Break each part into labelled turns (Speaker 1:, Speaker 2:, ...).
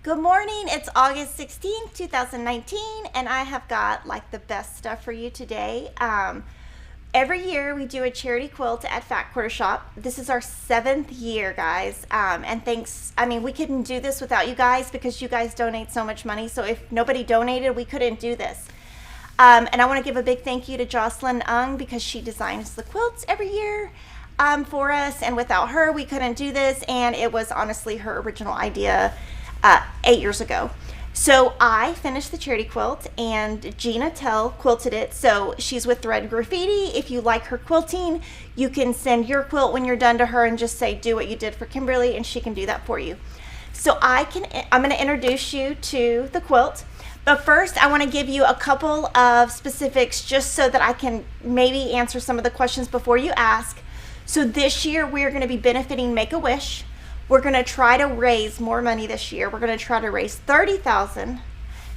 Speaker 1: Good morning, it's August 16th, 2019, and I have got like the best stuff for you today. Every year we do a charity quilt at Fat Quarter Shop. This is our 7th year, guys, and thanks, we couldn't do this without you guys because you guys donate so much money, so if nobody donated, we couldn't do this. And I want to give a big thank you to Jocelyn Ung because she designs the quilts every year for us, and without her, we couldn't do this, and it was honestly her original idea 8 years ago. So I finished the charity quilt and Gina Tell quilted it. So she's with Thread Graffiti. If you like her quilting, you can send your quilt when you're done to her and just say, do what you did for Kimberly, and she can do that for you. So I'm going to introduce you to the quilt. But first, I want to give you a couple of specifics just so that I can maybe answer some of the questions before you ask. So this year, we're going to be benefiting Make-A-Wish. We're going to try to raise more money this year. We're going to try to raise $30,000.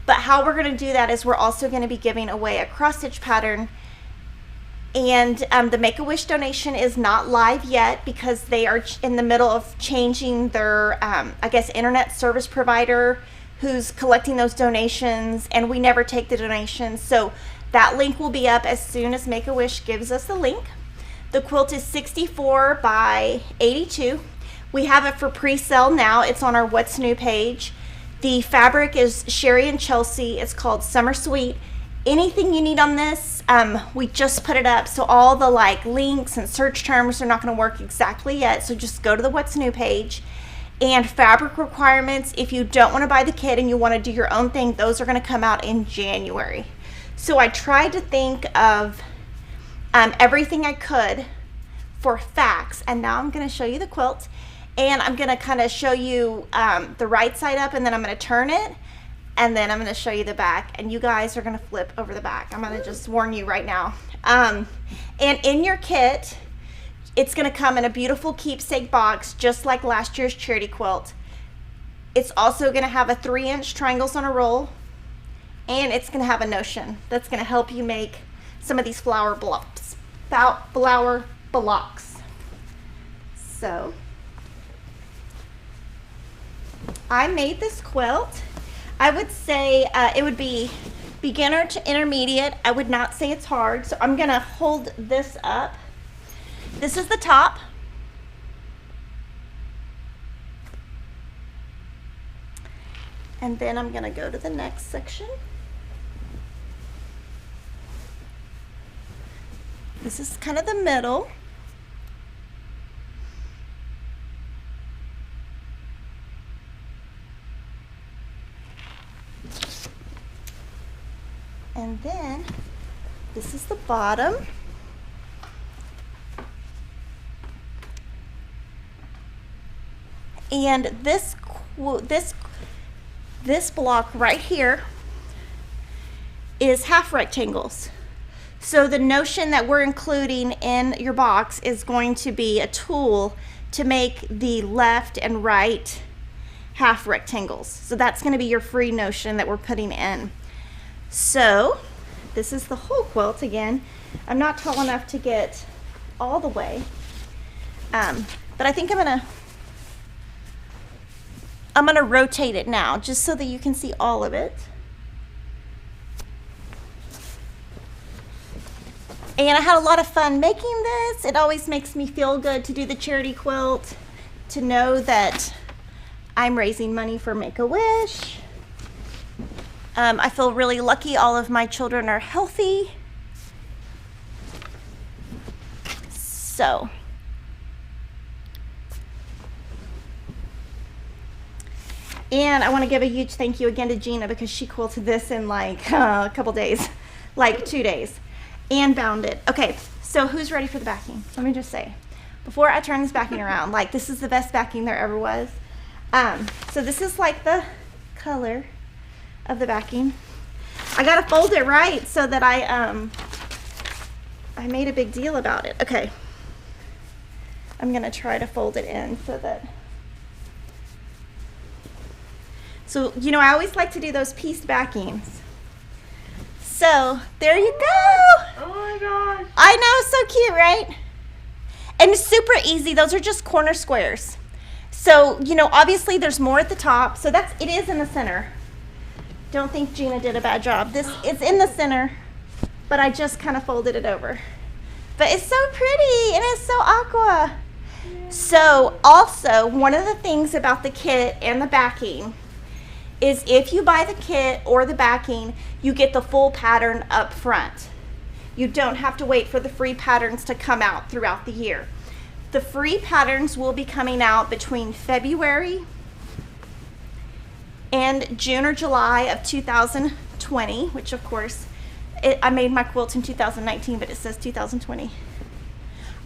Speaker 1: But how we're going to do that is we're also going to be giving away a cross-stitch pattern. And the Make-A-Wish donation is not live yet because they are in the middle of changing their, internet service provider who's collecting those donations, and we never take the donations. So that link will be up as soon as Make-A-Wish gives us the link. The quilt is 64 by 82. We have it for pre-sale now. It's on our What's New page. The fabric is Sherry and Chelsea. It's called Summer Sweet. Anything you need on this, we just put it up. So all the links and search terms are not going to work exactly yet. So just go to the What's New page. And fabric requirements, if you don't want to buy the kit and you want to do your own thing, those are going to come out in January. So I tried to think of everything I could for facts. And now I'm going to show you the quilt. And I'm going to kind of show you the right side up, and then I'm going to turn it, and then I'm going to show you the back. And you guys are going to flip over the back. I'm going to just warn you right now. And in your kit, it's going to come in a beautiful keepsake box, just like last year's charity quilt. It's also going to have a 3-inch triangles on a roll, and it's going to have a notion that's going to help you make some of these flower blocks. So I made this quilt. I would say it would be beginner to intermediate. I would not say it's hard. So I'm going to hold this up. This is the top. And then I'm going to go to the next section. This is kind of the middle. And then this is the bottom. And this block right here is half rectangles. So the notion that we're including in your box is going to be a tool to make the left and right half rectangles. So that's going to be your free notion that we're putting in. So this is the whole quilt. Again, I'm not tall enough to get all the way, but I think I'm gonna rotate it now just so that you can see all of it. And I had a lot of fun making this. It always makes me feel good to do the charity quilt, to know that I'm raising money for Make-A-Wish. I feel really lucky all of my children are healthy. So, and I want to give a huge thank you again to Gina because she quilted this in a couple days, 2 days, and bound it. Okay, so who's ready for the backing? Let me just say, before I turn this backing around, this is the best backing there ever was. So this is the color of the backing. I gotta fold it right so that I made a big deal about it. Okay, I'm gonna try to fold it in so that, I always like to do those pieced backings. So there you go.
Speaker 2: Oh my gosh.
Speaker 1: I know, so cute, right? And it's super easy. Those are just corner squares. So, you know, obviously there's more at the top. So it is in the center. Don't think Gina did a bad job. This is in the center, but I just kind of folded it over. But it's so pretty and it's so aqua. So also, one of the things about the kit and the backing is if you buy the kit or the backing, you get the full pattern up front. You don't have to wait for the free patterns to come out throughout the year. The free patterns will be coming out between February and June or July of 2020, which of course, I made my quilt in 2019, but it says 2020.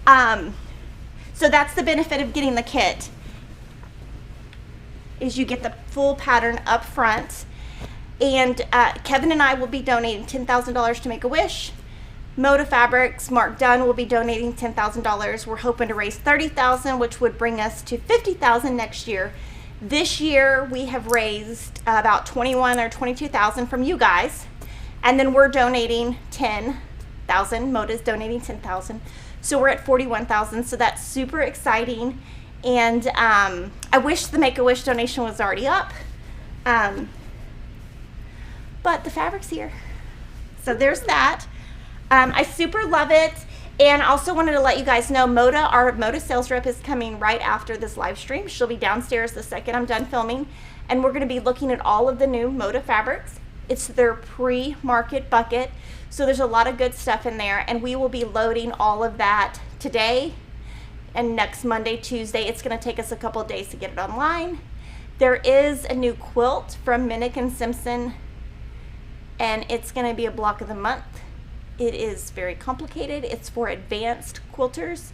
Speaker 1: So that's the benefit of getting the kit, is you get the full pattern up front. And Kevin and I will be donating $10,000 to Make-A-Wish. Moda Fabrics, Mark Dunn will be donating $10,000. We're hoping to raise $30,000, which would bring us to $50,000 next year. This year we have raised about $21,000 or $22,000 from you guys, and then we're donating $10,000. Moda's donating $10,000, so we're at $41,000. So that's super exciting, and I wish the Make-A-Wish donation was already up, but the fabric's here. So there's that. I super love it. And also wanted to let you guys know, our Moda sales rep is coming right after this live stream. She'll be downstairs the second I'm done filming. And we're going to be looking at all of the new Moda fabrics. It's their pre-market bucket. So there's a lot of good stuff in there. And we will be loading all of that today and next Monday, Tuesday. It's going to take us a couple of days to get it online. There is a new quilt from Minnick and Simpson, and it's going to be a block of the month. It is very complicated. It's for advanced quilters,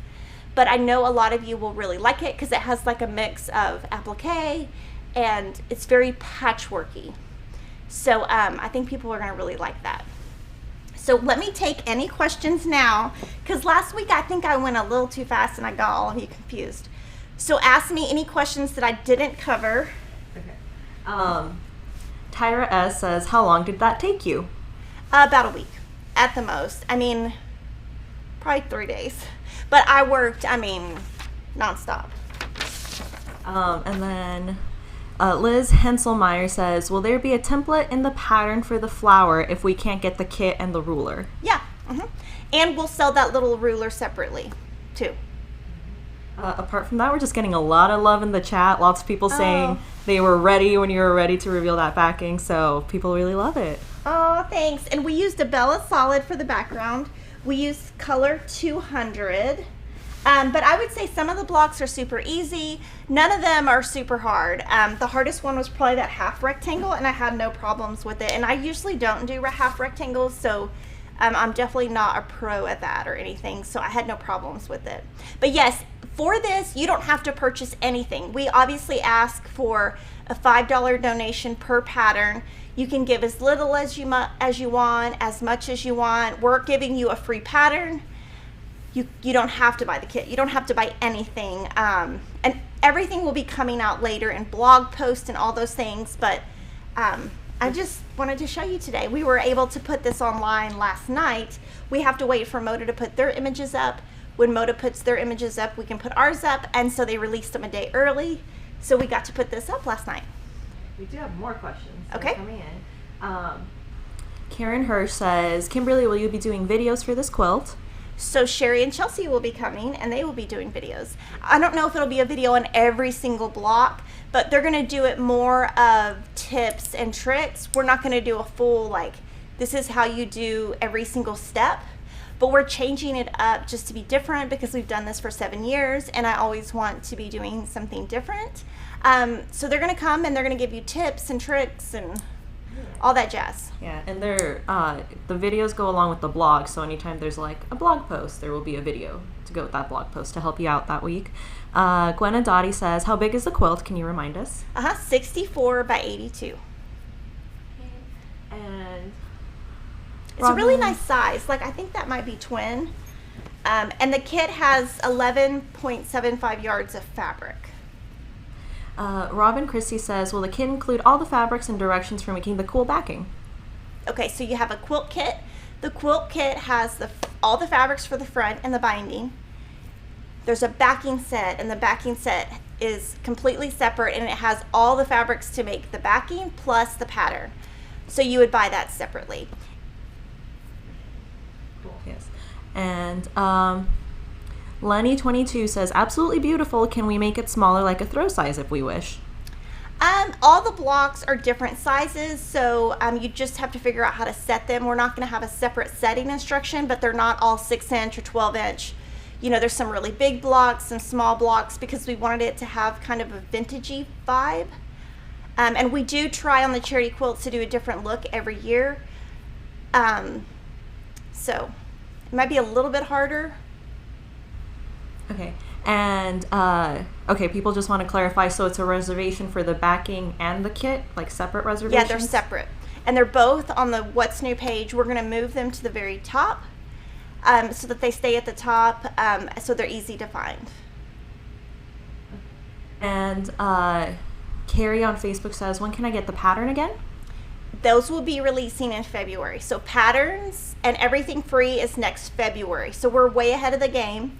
Speaker 1: but I know a lot of you will really like it because it has like a mix of applique and it's very patchworky. So I think people are going to really like that. So let me take any questions now, because last week I think I went a little too fast and I got all of you confused. So ask me any questions that I didn't cover.
Speaker 2: Okay. Tyra S says, how long did that take you?
Speaker 1: About a week. At the most. I mean, probably 3 days. But I worked, nonstop.
Speaker 2: And then Liz Henselmeyer says, will there be a template in the pattern for the flower if we can't get the kit and the ruler?
Speaker 1: Yeah. And we'll sell that little ruler separately, too.
Speaker 2: Apart from that, we're just getting a lot of love in the chat. Lots of people saying they were ready when you were ready to reveal that backing. So people really love it.
Speaker 1: Oh, thanks. And we used a Bella Solid for the background. We used color 200. But I would say some of the blocks are super easy. None of them are super hard. The hardest one was probably that half rectangle, and I had no problems with it. And I usually don't do half rectangles, so I'm definitely not a pro at that or anything. So I had no problems with it. But yes, for this, you don't have to purchase anything. We obviously ask for a $5 donation per pattern. You can give as little as you want, as much as you want. We're giving you a free pattern. You don't have to buy the kit. You don't have to buy anything. And everything will be coming out later in blog posts and all those things. But I just wanted to show you today. We were able to put this online last night. We have to wait for Moda to put their images up. When Moda puts their images up, we can put ours up. And so they released them a day early. So we got to put this up last night.
Speaker 2: We do have more questions coming in.
Speaker 3: Karen Hirsch says, Kimberly, will you be doing videos for this quilt?
Speaker 1: So Sherry and Chelsea will be coming, and they will be doing videos. I don't know if it'll be a video on every single block, but they're going to do it more of tips and tricks. We're not going to do a full, this is how you do every single step, but we're changing it up just to be different because we've done this for 7 years, and I always want to be doing something different. So they're going to come, and they're going to give you tips and tricks and all that jazz.
Speaker 3: Yeah, and they're the videos go along with the blog, so anytime there's a blog post, there will be a video to go with that blog post to help you out that week. Gwenna Dottie says, how big is the quilt? Can you remind us?
Speaker 1: 64 by 82.
Speaker 3: And
Speaker 1: it's a really nice size. I think that might be twin. And the kit has 11.75 yards of fabric.
Speaker 3: Robin Christie says, will the kit include all the fabrics and directions for making the cool backing?
Speaker 1: Okay, so you have a quilt kit. The quilt kit has all the fabrics for the front and the binding. There's a backing set, and the backing set is completely separate, and it has all the fabrics to make the backing plus the pattern. So you would buy that separately.
Speaker 3: Cool. Yes. And Lenny22 says, absolutely beautiful. Can we make it smaller like a throw size if we wish?
Speaker 1: All the blocks are different sizes, so you just have to figure out how to set them. We're not going to have a separate setting instruction, but they're not all 6-inch or 12-inch. You know, there's some really big blocks, some small blocks, because we wanted it to have kind of a vintagey vibe. And we do try on the charity quilts to do a different look every year. So it might be a little bit harder.
Speaker 3: Okay. And, okay, people just want to clarify, so it's a reservation for the backing and the kit, like separate reservations?
Speaker 1: Yeah, they're separate. And they're both on the What's New page. We're going to move them to the very top so that they stay at the top, so they're easy to find.
Speaker 3: And Carrie on Facebook says, when can I get the pattern again?
Speaker 1: Those will be releasing in February. So patterns and everything free is next February. So we're way ahead of the game.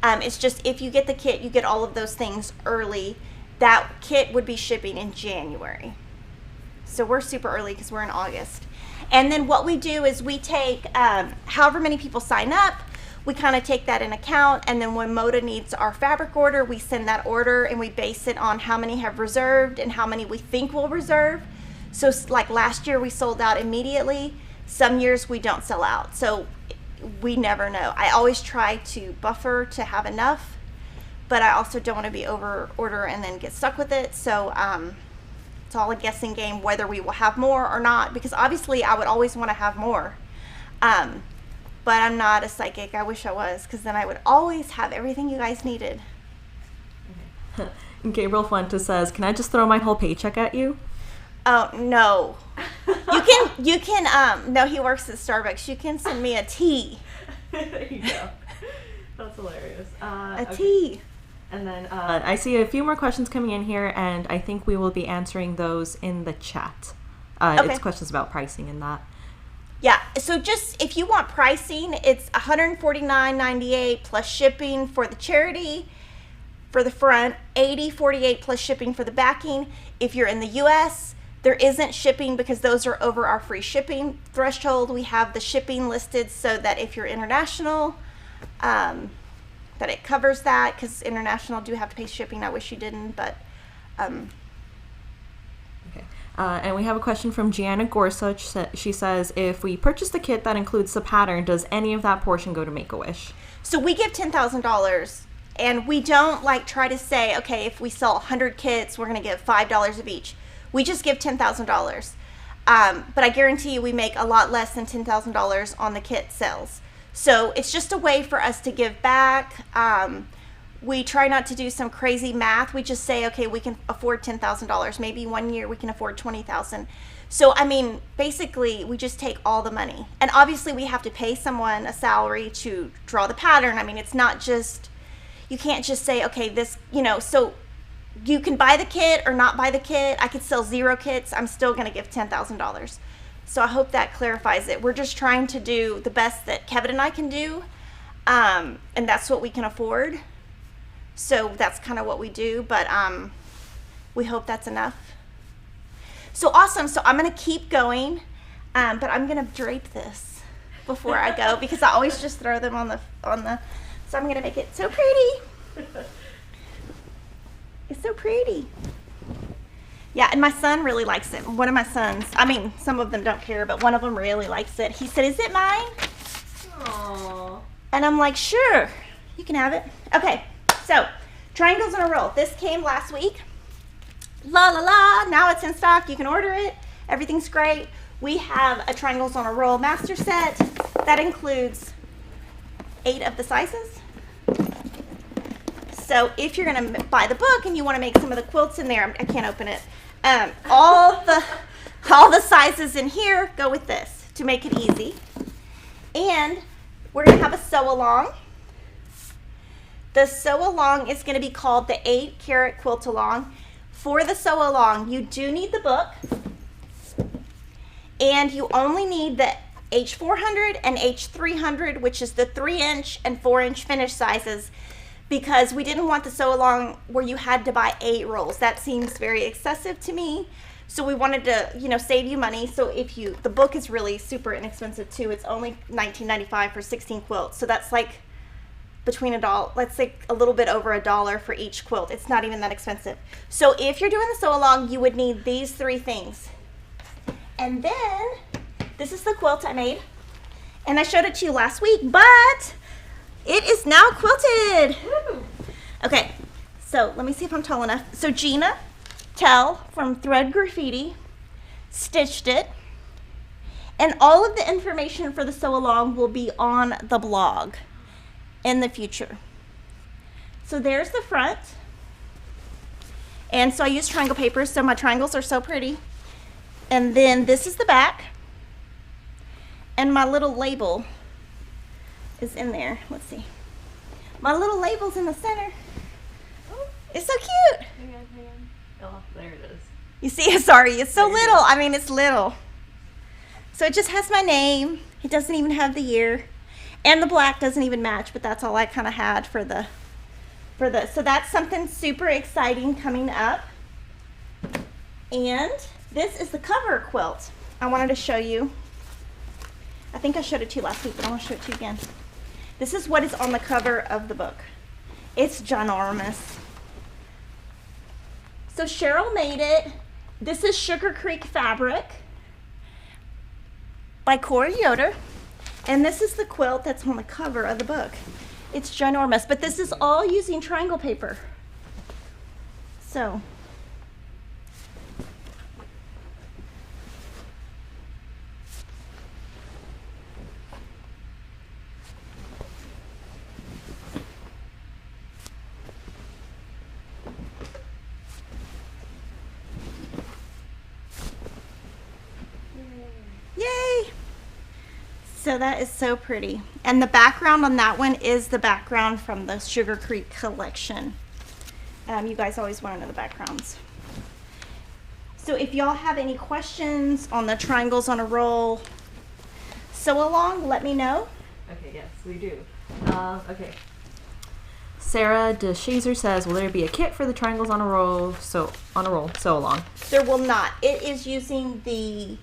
Speaker 1: It's just if you get the kit, you get all of those things early. That kit would be shipping in January. So we're super early because we're in August. And then what we do is we take however many people sign up, we kind of take that in account. And then when Moda needs our fabric order, we send that order and we base it on how many have reserved and how many we think will reserve. So like last year we sold out immediately. Some years we don't sell out. So we never know. I always try to buffer to have enough, but I also don't want to be over order and then get stuck with it. So it's all a guessing game whether we will have more or not, because obviously I would always want to have more. But I'm not a psychic. I wish I was, because then I would always have everything you guys needed.
Speaker 3: Gabriel Fuentes says, can I just throw my whole paycheck at you?
Speaker 1: Oh, no. You can, no, he works at Starbucks. You can send me a tea.
Speaker 3: There you go. That's hilarious.
Speaker 1: Tea.
Speaker 3: And then I see a few more questions coming in here, and I think we will be answering those in the chat.
Speaker 1: Okay.
Speaker 3: It's questions about pricing and that.
Speaker 1: Yeah, so just if you want pricing, it's $149.98 plus shipping for the charity for the front, $80.48 plus shipping for the backing. If you're in the US, there isn't shipping because those are over our free shipping threshold. We have the shipping listed so that if you're international, that it covers that, because international do have to pay shipping. I wish you didn't, but
Speaker 3: Okay. And we have a question from Gianna Gorsuch. She says, if we purchase the kit that includes the pattern, does any of that portion go to Make-A-Wish?
Speaker 1: so we give $10,000, and we don't like try to say, okay, if we sell 100 kits, we're going to give $5 of each. We just give $10,000. But I guarantee you we make a lot less than $10,000 on the kit sales. So it's just a way for us to give back. We try not to do some crazy math. We just say, okay, we can afford $10,000. Maybe one year we can afford $20,000. So, I mean, basically, we just take all the money. And obviously, we have to pay someone a salary to draw the pattern. I mean, it's not just, you can't just say, okay, this, you know, so you can buy the kit or not buy the kit. I could sell 0 kits. I'm still going to give $10,000. So I hope that clarifies it. We're just trying to do the best that Kevin and I can do. And that's what we can afford. So that's kind of what we do, but we hope that's enough. So awesome. So I'm going to keep going, but I'm going to drape this before I go because I always just throw them on the, so I'm going to make it so pretty. It's so pretty. Yeah, and my son really likes it. One of my sons, I mean, some of them don't care, but one of them really likes it. He said, is it mine?
Speaker 3: Aww.
Speaker 1: And I'm like, sure, you can have it. Okay. So, triangles in a roll. This came last week. La la la. Now it's in stock. You can order it. Everything's great. We have a triangles on a roll master set that includes 8 of the sizes. So if you're going to buy the book and you want to make some of the quilts in there, I can't open it. All the sizes in here go with this to make it easy. And we're going to have a sew along. The sew along is going to be called the 8-carat quilt along. For the sew along, you do need the book, and you only need the H400 and H300, which is the 3-inch and 4-inch finish sizes, because we didn't want the sew along where you had to buy 8 rolls. That seems very excessive to me. So we wanted to, you know, save you money. So if you, the book is really super inexpensive too. It's only $19.95 for 16 quilts. So that's like between $1, let's say a little bit over $1 for each quilt. It's not even that expensive. So if you're doing the sew along, you would need these 3 things. And then this is the quilt I made, and I showed it to you last week, but it is now quilted. Woo. Okay, so let me see if I'm tall enough. So Gina Tell from Thread Graffiti stitched it, and all of the information for the sew along will be on the blog in the future. So there's the front, and so I use triangle paper, so my triangles are so pretty. And then this is the back, and my little label is in there. Let's see, my little label's in the center. It's so cute.
Speaker 3: Hang on. Oh, there it is.
Speaker 1: You see, sorry, it's so little. I mean, it's little. So it just has my name. It doesn't even have the year. And the black doesn't even match, but that's all I kind of had for the, so that's something super exciting coming up. And this is the cover quilt I wanted to show you. I think I showed it to you last week, but I want to show it to you again. This is what is on the cover of the book. It's ginormous. So Cheryl made it. This is Sugar Creek fabric by Corey Yoder. And this is the quilt that's on the cover of the book. It's ginormous, but this is all using triangle paper. So. Yay! So that is so pretty. And the background on that one is the background from the Sugar Creek collection. You guys always want to know the backgrounds. So if y'all have any questions on the triangles on a roll sew along, let me know.
Speaker 3: Okay, yes, we do. Okay. Sarah DeShazer says, will there be a kit for the triangles on a roll sew along?
Speaker 1: There will not. It is using the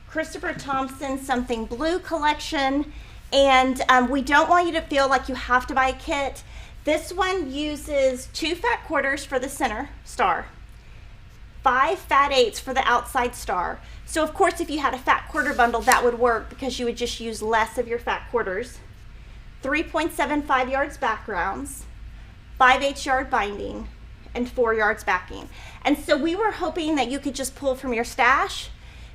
Speaker 1: Christopher Thompson Something Blue collection, and we don't want you to feel like you have to buy a kit. This one uses 2 fat quarters for the center star, 5 fat 8s for the outside star. So of course if you had a fat quarter bundle that would work because you would just use less of your fat quarters. 3.75 yards backgrounds, 5/8 yard binding, and 4 yards backing. And so we were hoping that you could just pull from your stash,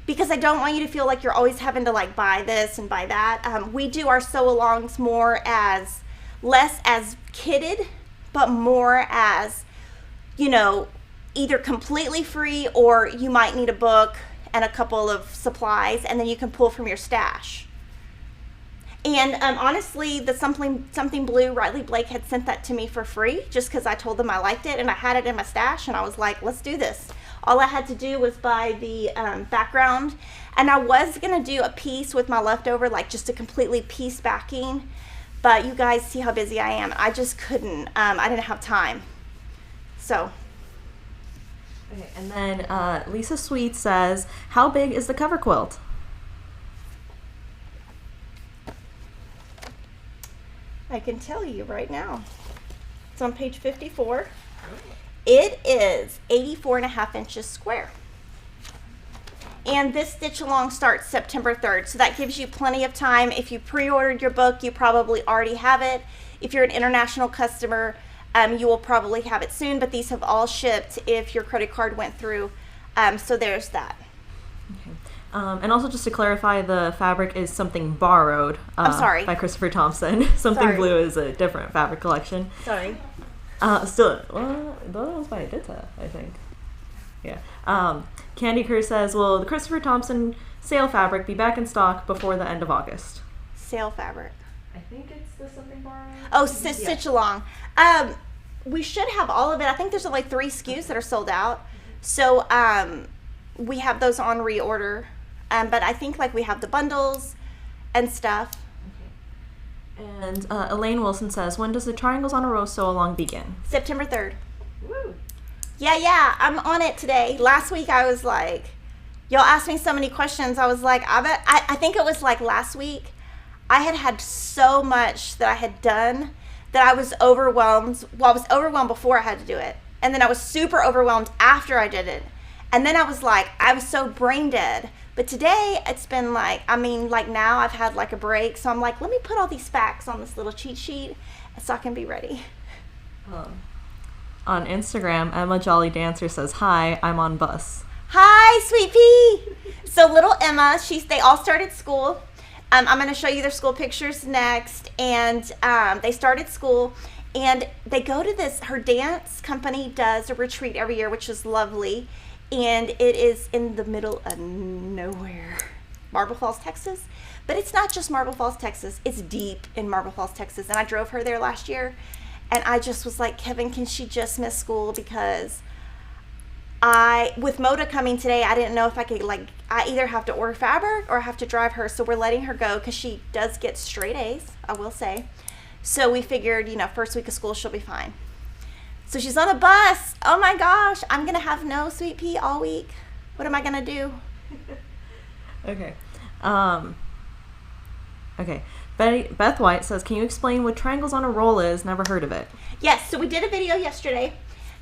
Speaker 1: because I don't want you to feel like you're always having to like buy this and buy that. We do our sew alongs more as, less as kitted, but more as, you know, either completely free or you might need a book and a couple of supplies, and then you can pull from your stash. And honestly, the something Blue, Riley Blake had sent that to me for free just because I told them I liked it and I had it in my stash, and I was like, let's do this. All I had to do was buy the background, and I was gonna do a piece with my leftover, like just a completely piece backing, but you guys see how busy I am. I just couldn't, I didn't have time, so.
Speaker 3: Okay, and then Lisa Sweet says, how big is the cover quilt?
Speaker 1: I can tell you right now. It's on page 54. It is 84.5 inches square. And this stitch along starts September 3rd, so that gives you plenty of time. If you pre-ordered your book, you probably already have it. If you're an international customer, you will probably have it soon, but these have all shipped if your credit card went through. So there's that.
Speaker 3: Okay. And also just to clarify, the fabric is Something Borrowed
Speaker 1: I'm sorry.
Speaker 3: by Christopher Thompson. Something Blue is a different fabric collection.
Speaker 1: Sorry.
Speaker 3: Still, well, the other one's by Adita, I think. Yeah. Candy Kerr says, will the Christopher Thompson sale fabric be back in stock before the end of August?
Speaker 1: Sale fabric.
Speaker 3: I think it's the Something Borrowed.
Speaker 1: Oh, stitch along. We should have all of it. I think there's only 3 SKUs that are sold out. So we have those on reorder. But I think like we have the bundles and stuff.
Speaker 3: And Elaine Wilson says, when does the Triangles on a Row Sew Along begin?
Speaker 1: September 3rd.
Speaker 2: Woo.
Speaker 1: Yeah, I'm on it today. Last week I was like, y'all asked me so many questions. I was like, I think it was like last week. I had so much that I had done that I was overwhelmed. Well, I was overwhelmed before I had to do it. And then I was super overwhelmed after I did it. And then I was like, I was so brain dead. But today it's been like, like now I've had like a break. So I'm like, let me put all these facts on this little cheat sheet so I can be ready.
Speaker 3: On Instagram, Emma Jolly Dancer says, hi, I'm on bus.
Speaker 1: Hi, Sweet Pea. So little Emma, they all started school. I'm going to show you their school pictures next. And they started school. And they go to her dance company does a retreat every year, which is lovely. And it is in the middle of nowhere. Marble Falls, Texas. But it's not just Marble Falls, Texas. It's deep in Marble Falls, Texas. And I drove her there last year. And I just was like, Kevin, can she just miss school? Because with Moda coming today, I didn't know if I could, I either have to order fabric or I have to drive her. So we're letting her go because she does get straight A's, I will say. So we figured, first week of school, she'll be fine. So she's on a bus. Oh my gosh, I'm going to have no Sweet Pea all week. What am I going to do?
Speaker 3: Okay. Okay. Beth White says, can you explain what Triangles on a Roll is? Never heard of it.
Speaker 1: Yes, so we did a video yesterday.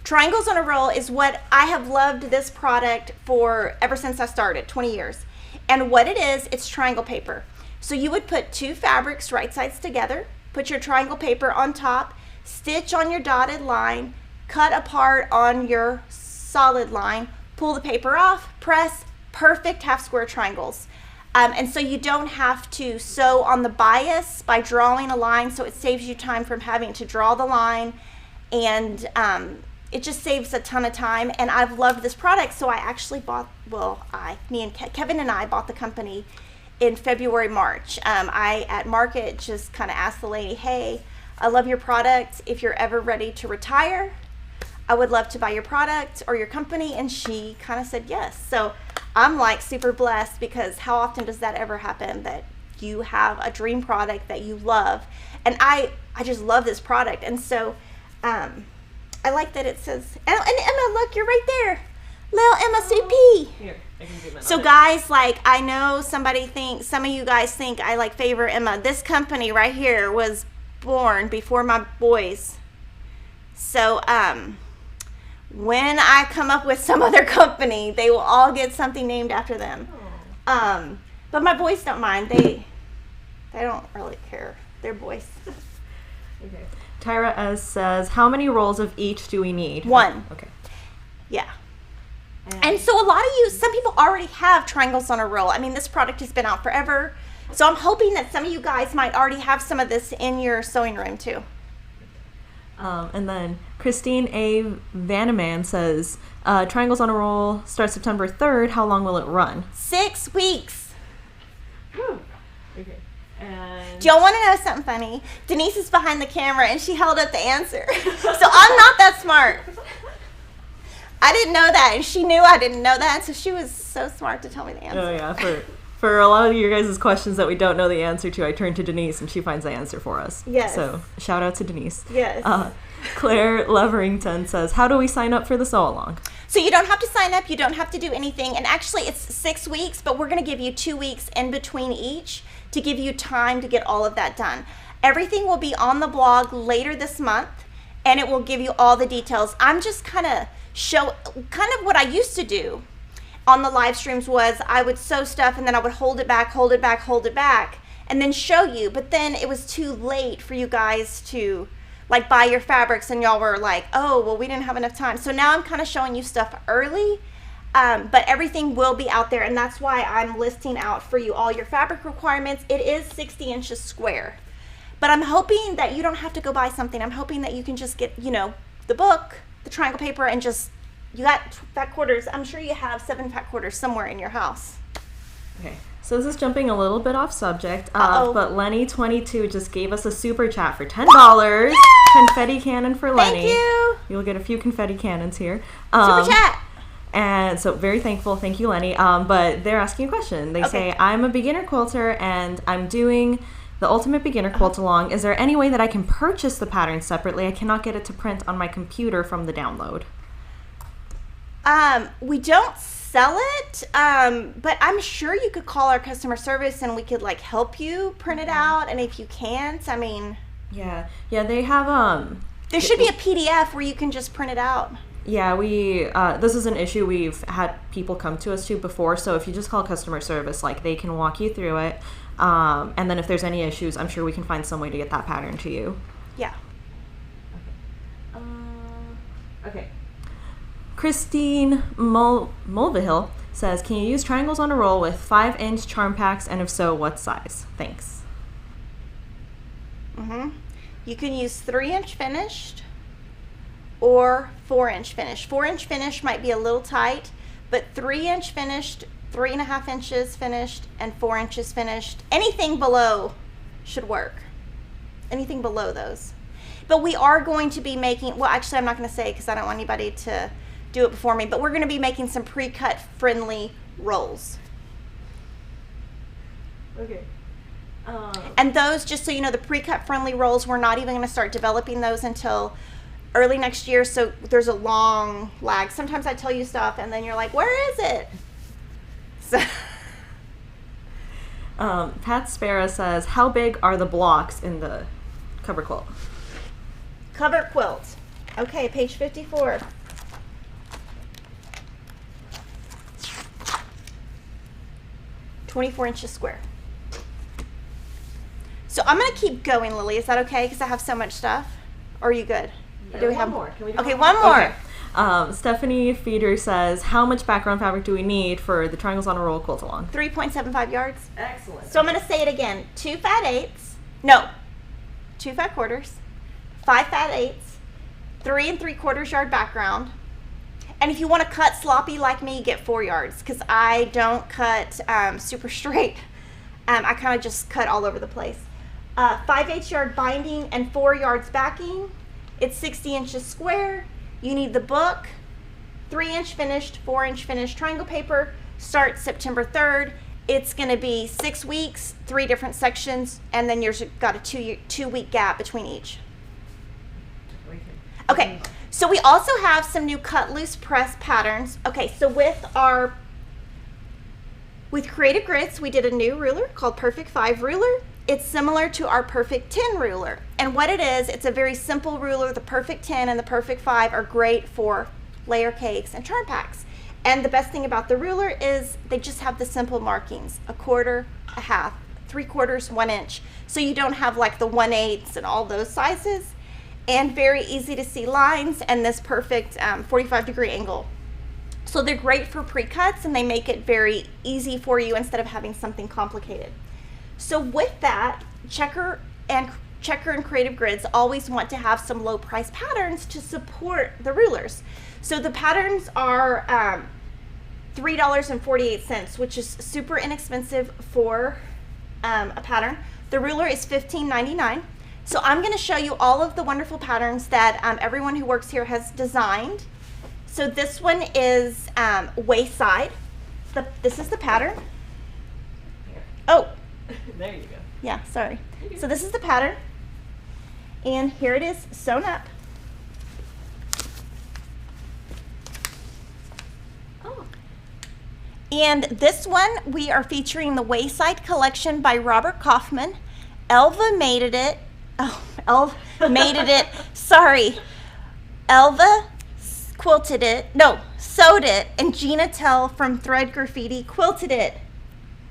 Speaker 1: Triangles on a Roll is what I have loved this product for ever since I started, 20 years. And what it is, it's triangle paper. So you would put two fabrics right sides together, put your triangle paper on top, stitch on your dotted line, cut apart on your solid line, pull the paper off, press, perfect half square triangles. And so you don't have to sew on the bias by drawing a line, so it saves you time from having to draw the line, and it just saves a ton of time. And I've loved this product, so I actually bought, Kevin and I bought the company in February, March. I, at Market, just kind of asked the lady, hey, I love your product. If you're ever ready to retire, I would love to buy your product or your company. And she kind of said yes. So I'm like super blessed, because how often does that ever happen, that you have a dream product that you love? And I just love this product. And so I like that it says, and Emma, look, you're right there. Little Emma Sweet Pea.
Speaker 3: Here, I can zoom in
Speaker 1: So
Speaker 3: on it.
Speaker 1: guys, I know some of you guys think I favor Emma. This company right here was born before my boys. So when I come up with some other company, they will all get something named after them. But my boys don't mind. They don't really care. They're boys.
Speaker 3: Okay. Tyra S says, how many rolls of each do we need?
Speaker 1: One.
Speaker 3: Okay.
Speaker 1: Yeah. And so a lot of you, some people already have Triangles on a Roll. This product has been out forever. So I'm hoping that some of you guys might already have some of this in your sewing room too.
Speaker 3: And then Christine A. Vanaman says, Triangles on a Roll starts September 3rd. How long will it run?
Speaker 1: 6 weeks.
Speaker 3: Okay. And
Speaker 1: Do y'all want to know something funny? Denise is behind the camera and she held up the answer. So I'm not that smart. I didn't know that, and she knew I didn't know that, so she was so smart to tell me the answer.
Speaker 3: Oh yeah, for a lot of your guys' questions that we don't know the answer to, I turn to Denise and she finds the answer for us.
Speaker 1: Yes.
Speaker 3: So shout out to Denise.
Speaker 1: Yes.
Speaker 3: Claire Leverington says, how do we sign up for the sew along?
Speaker 1: So you don't have to sign up, you don't have to do anything, and actually it's 6 weeks, but we're going to give you 2 weeks in between each to give you time to get all of that done. Everything will be on the blog later this month, and it will give you all the details. I'm just kind of what I used to do on the live streams was I would sew stuff and then I would hold it back, and then show you. But then it was too late for you guys to buy your fabrics, and y'all were like, oh, well, we didn't have enough time. So now I'm kind of showing you stuff early, but everything will be out there, and that's why I'm listing out for you all your fabric requirements. It is 60 inches square, but I'm hoping that you don't have to go buy something. I'm hoping that you can just get, the book, the triangle paper, and you got fat quarters. I'm sure you have 7 fat quarters somewhere in your house.
Speaker 3: Okay, so this is jumping a little bit off subject, but Lenny22 just gave us a super chat for $10. Yay! Confetti cannon for Lenny.
Speaker 1: Thank you.
Speaker 3: You'll get a few confetti cannons here.
Speaker 1: Super chat.
Speaker 3: And so very thankful. Thank you, Lenny. But they're asking a question. They say, I'm a beginner quilter and I'm doing The Ultimate Beginner Quilt Along. Is there any way that I can purchase the pattern separately? I cannot get it to print on my computer from the download.
Speaker 1: We don't sell it, but I'm sure you could call our customer service and we could like help you print it out. And if you can't, I mean,
Speaker 3: yeah, they have
Speaker 1: there should be a PDF where you can just print it out.
Speaker 3: Yeah, we this is an issue we've had people come to us to before. So if you just call customer service, like they can walk you through it, and then if there's any issues, I'm sure we can find some way to get that pattern to you.
Speaker 1: Yeah.
Speaker 3: Okay. Christine Mulvihill says, can you use triangles on a roll with 5-inch charm packs, and if so, what size? Thanks.
Speaker 1: You can use 3-inch finished or 4-inch finished. 4-inch finished might be a little tight, but 3-inch finished, 3.5 inches finished, and 4 inches finished. Anything below should work. Anything below those. But we are going to be making, well, actually, I'm not going to say because I don't want anybody to do it before me, but we're going to be making some pre-cut friendly rolls.
Speaker 3: Okay.
Speaker 1: And those, just so you know, the pre-cut friendly rolls, we're not even going to start developing those until early next year, so there's a long lag. Sometimes I tell you stuff and then you're like, where is it? So
Speaker 3: Pat Sparrow says, how big are the blocks in the cover quilt?
Speaker 1: Cover quilt. Okay, page 54. "24 inches square." So I'm going to keep going, Lily. Is that okay? Because I have so much stuff. Or are you good?
Speaker 3: Yeah,
Speaker 1: or do we have
Speaker 3: more? Can we do
Speaker 1: okay, one more.
Speaker 3: Okay. Stephanie Feeder says, how much background fabric do we need for the Triangles on a Roll quilt along?
Speaker 1: 3.75 yards.
Speaker 3: Excellent.
Speaker 1: So I'm going to say it again. 2 fat eighths. No. 2 fat quarters. 5 fat eighths. 3 3/4 yard background. And if you want to cut sloppy like me, get 4 yards. Because I don't cut super straight. I kind of just cut all over the place. 5/8 yard binding and 4 yards backing. It's 60 inches square. You need the book, 3-inch finished, 4-inch finished triangle paper. Starts September 3rd. It's going to be 6 weeks, 3 different sections, and then you've got a 2-week gap between each. Okay, so we also have some new cut loose press patterns. Okay, so with Creative Grits, we did a new ruler called Perfect 5 ruler. It's similar to our Perfect 10 ruler. And what it is, it's a very simple ruler. The Perfect 10 and the Perfect 5 are great for layer cakes and charm packs. And the best thing about the ruler is they just have the simple markings, 1/4, 1/2, 3/4, 1 inch. So you don't have like the 1/8 and all those sizes. And very easy to see lines and this perfect 45-degree angle. So they're great for pre-cuts and they make it very easy for you instead of having something complicated. So with that, Checker and Creative Grids always want to have some low price patterns to support the rulers. So the patterns are $3.48, which is super inexpensive for a pattern. The ruler is $15.99. So I'm going to show you all of the wonderful patterns that everyone who works here has designed. So this one is waist-side. This is the pattern. Oh.
Speaker 3: There you go.
Speaker 1: Yeah, sorry. So this is the pattern. And here it is sewn up.
Speaker 3: Oh.
Speaker 1: And this one, we are featuring the Wayside collection by Robert Kaufman. Elva mated it. Oh, Elva mated it. Sorry. Elva quilted it. No, sewed it. And Gina Tell from Thread Graffiti quilted it.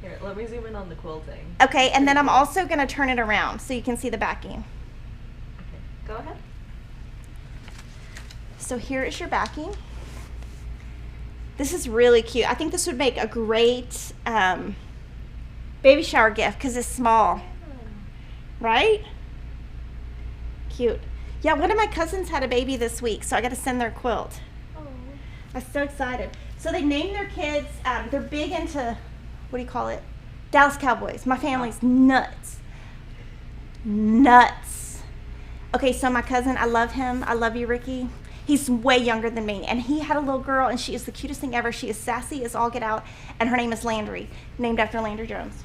Speaker 3: Here, let me zoom in on the quilting.
Speaker 1: Okay, and then I'm also going to turn it around so you can see the backing.
Speaker 3: Okay, go ahead.
Speaker 1: So here is your backing. This is really cute. I think this would make a great baby shower gift because it's small. Right? Cute. Yeah, one of my cousins had a baby this week, so I got to send their quilt.
Speaker 3: Oh.
Speaker 1: I'm so excited. So they named their kids, they're big into, what do you call it? Dallas Cowboys. My family's nuts. Nuts. Okay, so my cousin, I love him. I love you, Ricky. He's way younger than me, and he had a little girl, and she is the cutest thing ever. She is sassy as all get out, and her name is Landry, named after Landry Jones.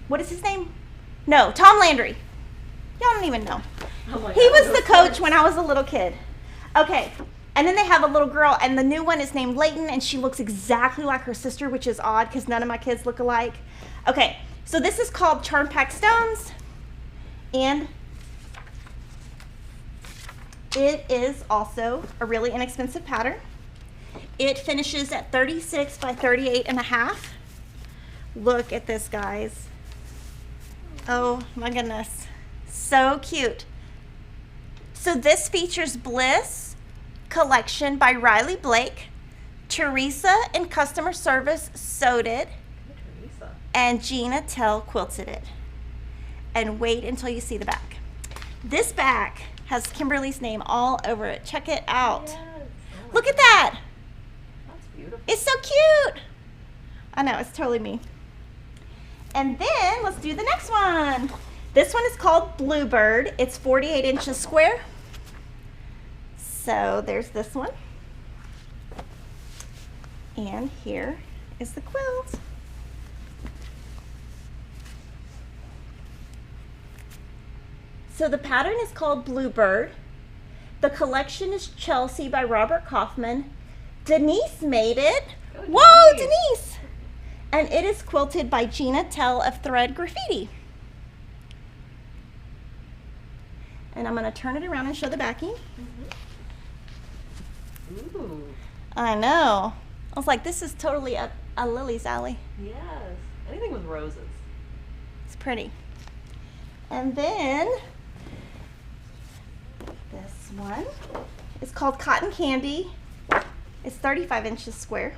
Speaker 1: What is his name? No, Tom Landry. Y'all don't even know.
Speaker 3: Oh my
Speaker 1: He
Speaker 3: God,
Speaker 1: was
Speaker 3: those
Speaker 1: the coach
Speaker 3: sports.
Speaker 1: when I was a little kid. Okay. And then they have a little girl, and the new one is named Layton, and she looks exactly like her sister, which is odd because none of my kids look alike. Okay, so this is called Charm Pack Stones, and it is also a really inexpensive pattern. It finishes at 36 by 38 and a half. Look at this, guys. Oh my goodness. So cute. So this features Bliss Collection by Riley Blake. Teresa in customer service sewed it,
Speaker 3: Teresa.
Speaker 1: and Gina Tell quilted it. And wait until you see the back. This back has Kimberly's name all over it. Check it out.
Speaker 3: Yes. Oh my
Speaker 1: Look at
Speaker 3: God.
Speaker 1: that.
Speaker 3: That's beautiful.
Speaker 1: It's so cute. I know, it's totally me. And then let's do the next one. This one is called Bluebird. It's 48 inches square. So there's this one. And here is the quilt. So the pattern is called Bluebird. The collection is Chelsea by Robert Kaufman. Denise made it.
Speaker 3: Go,
Speaker 1: Whoa,
Speaker 3: Denise.
Speaker 1: Denise! And it is quilted by Gina Tell of Thread Graffiti. And I'm going to turn it around and show the backing.
Speaker 3: Ooh.
Speaker 1: I know. I was like, this is totally a Lily's alley.
Speaker 3: Yes. Anything with roses.
Speaker 1: It's pretty. And then this one is called Cotton Candy. It's 35 inches square.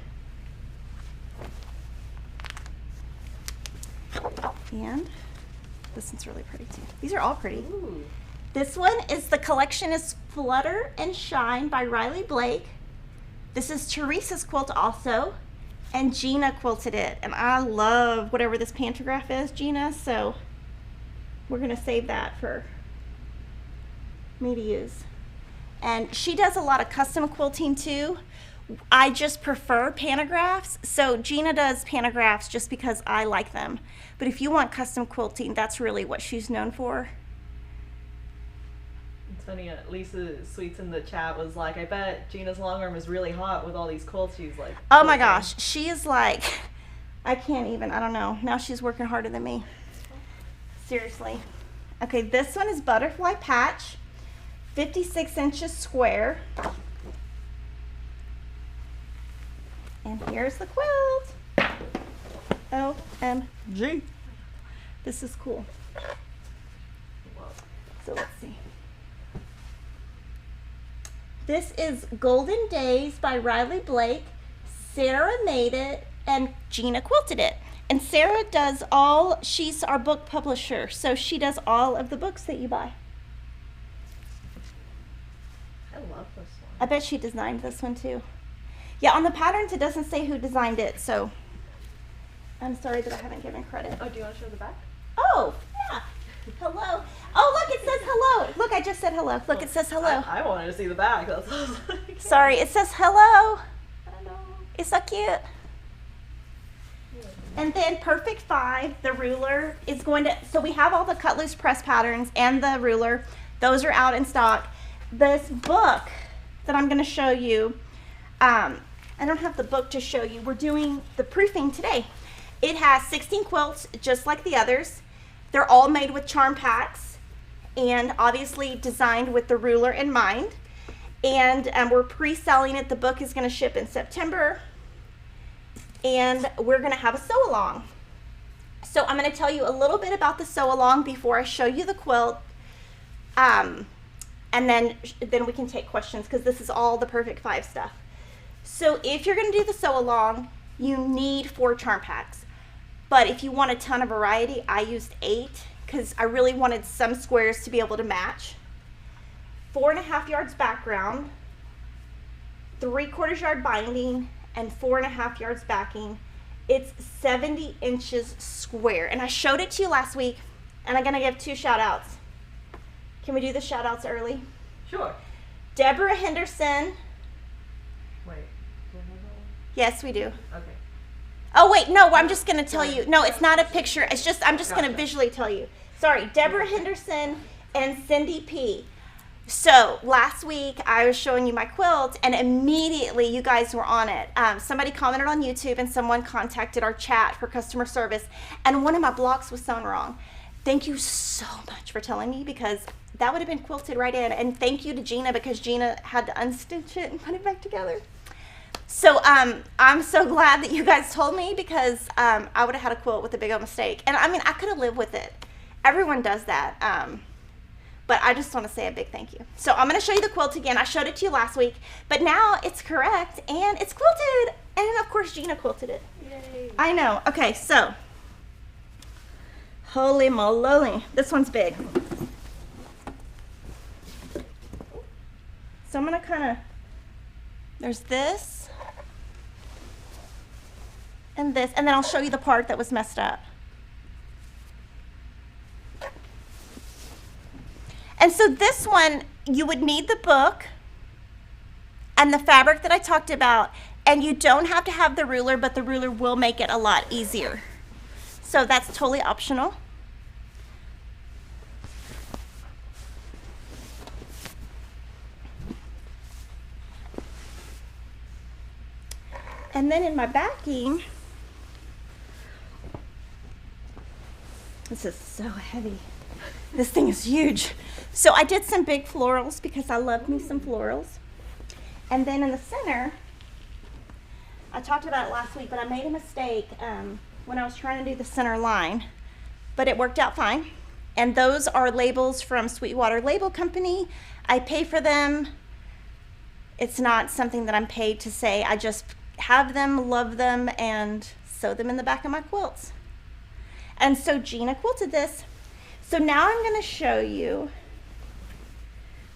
Speaker 1: And this one's really pretty too. These are all pretty.
Speaker 3: Ooh.
Speaker 1: This one is, the collection is Flutter and Shine by Riley Blake. This is Teresa's quilt also, and Gina quilted it. And I love whatever this pantograph is, Gina, so we're gonna save that for me to use. And she does a lot of custom quilting too. I just prefer pantographs, so Gina does pantographs just because I like them. But if you want custom quilting, that's really what she's known for.
Speaker 3: It's funny, Lisa Sweets in the chat was like, I bet Gina's long arm is really hot with all these quilts she's like.
Speaker 1: Oh my
Speaker 3: quilting."
Speaker 1: gosh, she is like, I can't even, I don't know. Now she's working harder than me. Seriously. Okay, this one is Butterfly Patch, 56 inches square. And here's the quilt. OMG. This is cool.
Speaker 3: Whoa.
Speaker 1: So let's see. This is Golden Days by Riley Blake. Sarah made it and Gina quilted it. And Sarah does all, she's our book publisher, so she does all of the books that you buy.
Speaker 3: I love this one.
Speaker 1: I bet she designed this one too. Yeah, on the patterns it doesn't say who designed it, so I'm sorry that I haven't given credit.
Speaker 3: Oh, do you want to show the back?
Speaker 1: Oh, yeah. Hello. Oh, look, it says hello. Look, I just said hello. Look, it says hello.
Speaker 3: I wanted to see the back. That's what I was like.
Speaker 1: Sorry, it says hello.
Speaker 3: Hello.
Speaker 1: It's so cute. And then Perfect 5, the ruler, is going to, so we have all the cut loose press patterns and the ruler. Those are out in stock. This book that I'm going to show you, I don't have the book to show you. We're doing the proofing today. It has 16 quilts, just like the others. They're all made with charm packs and obviously designed with the ruler in mind. And we're pre-selling it. The book is going to ship in September. And we're going to have a sew along. So I'm going to tell you a little bit about the sew along before I show you the quilt. And then we can take questions because this is all the Perfect 5 stuff. So if you're going to do the sew along, you need 4 charm packs. But if you want a ton of variety, I used 8 because I really wanted some squares to be able to match. 4.5 yards background, 3/4 yard binding, and 4.5 yards backing. It's 70 inches square. And I showed it to you last week, and I'm going to give 2 shout outs. Can we do the shout outs early?
Speaker 3: Sure.
Speaker 1: Deborah Henderson.
Speaker 3: Wait. Do I have that one?
Speaker 1: Yes, we do.
Speaker 3: Okay.
Speaker 1: Oh wait, no, I'm just gonna tell you. No, it's not a picture. It's just, I'm just gonna
Speaker 3: Gotcha.
Speaker 1: visually tell you. Deborah Henderson and Cindy P. So last week I was showing you my quilt and immediately you guys were on it. Somebody commented on YouTube and someone contacted our chat for customer service and one of my blocks was sewn wrong. Thank you so much for telling me because that would have been quilted right in. And thank you to Gina because Gina had to unstitch it and put it back together. So I'm so glad that you guys told me because I would have had a quilt with a big old mistake. And I mean, I could have lived with it. Everyone does that. But I just want to say a big thank you. So I'm going to show you the quilt again. I showed it to you last week, but now it's correct and it's quilted. And of course, Gina quilted it. Yay. I know. Okay, so holy moly, this one's big. So I'm going to kind of, there's this and this, and then I'll show you the part that was messed up. And so this one, you would need the book and the fabric that I talked about, and you don't have to have the ruler, but the ruler will make it a lot easier. So that's totally optional. And then in my backing, this is so heavy. This thing is huge. So I did some big florals because I love me some florals. And then in the center, I talked about it last week, but I made a mistake when I was trying to do the center line, but it worked out fine. And those are labels from Sweetwater Label Company. I pay for them. It's not something that I'm paid to say. I just have them, love them, and sew them in the back of my quilts. And so Gina quilted this. So now I'm going to show you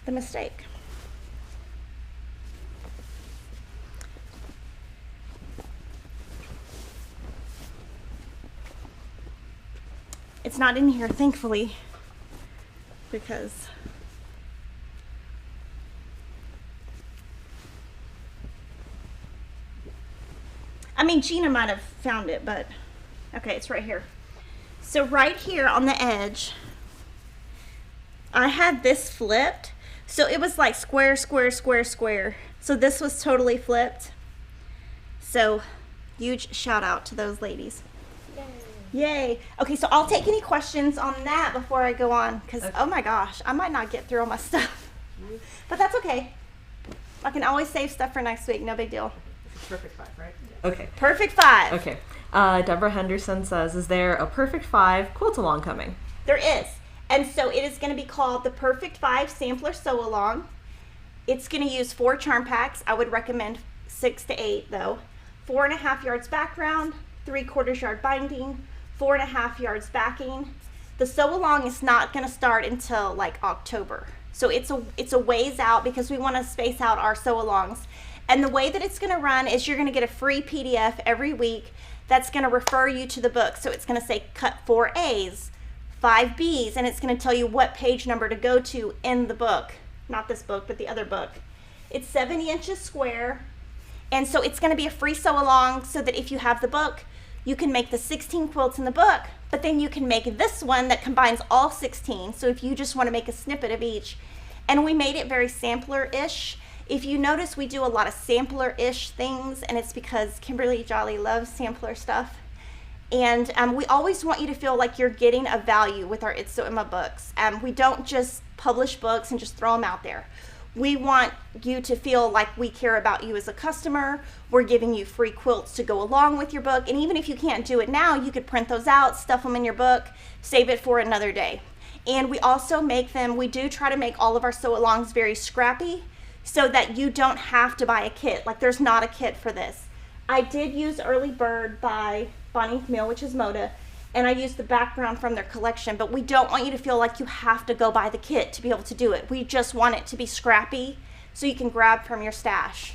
Speaker 1: the mistake. It's not in here, thankfully, because I mean, Gina might have found it, but okay, it's right here. So right here on the edge, I had this flipped. So it was like square, square, square, square. So this was totally flipped. So huge shout out to those ladies. Yay. Yay. Okay, so I'll take any questions on that before I go on, because okay. Oh my gosh, I might not get through all my stuff. But that's okay. I can always save stuff for next week, no big deal.
Speaker 2: Perfect 5, right? Okay.
Speaker 1: Perfect 5.
Speaker 2: Okay. Deborah Henderson says, is there a perfect 5 quilt along coming?
Speaker 1: There is. And so it is going to be called the Perfect 5 Sampler Sew Along. It's going to use 4 charm packs. I would recommend 6 to 8 though. 4.5 yards background, 3/4 yard binding, 4.5 yards backing. The sew along is not going to start until like October. So it's a ways out because we want to space out our sew alongs. And the way that it's going to run is you're going to get a free PDF every week that's going to refer you to the book. So it's going to say cut 4 A's, 5 B's, and it's going to tell you what page number to go to in the book. Not this book, but the other book. It's 70 inches square, and so it's going to be a free sew along so that if you have the book, you can make the 16 quilts in the book, but then you can make this one that combines all 16. So if you just want to make a snippet of each. And we made it very sampler-ish. If you notice, we do a lot of sampler-ish things, and it's because Kimberly Jolly loves sampler stuff. And we always want you to feel like you're getting a value with our It's So Emma books. We don't just publish books and just throw them out there. We want you to feel like we care about you as a customer. We're giving you free quilts to go along with your book. And even if you can't do it now, you could print those out, stuff them in your book, save it for another day. And we also make them, we do try to make all of our sew-alongs very scrappy so that you don't have to buy a kit. Like there's not a kit for this. I did use Early Bird by Bonnie Camille, which is Moda, and I used the background from their collection, but we don't want you to feel like you have to go buy the kit to be able to do it. We just want it to be scrappy so you can grab from your stash.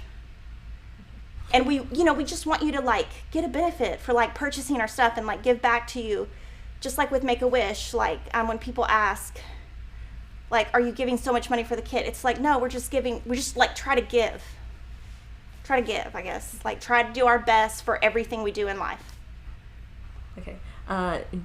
Speaker 1: And we just want you to like get a benefit for like purchasing our stuff and like give back to you. Just like with Make-A-Wish, like when people ask, like, are you giving so much money for the kit? It's like, no, we're just like try to give, I guess. Like try to do our best for everything we do in life.
Speaker 2: Okay.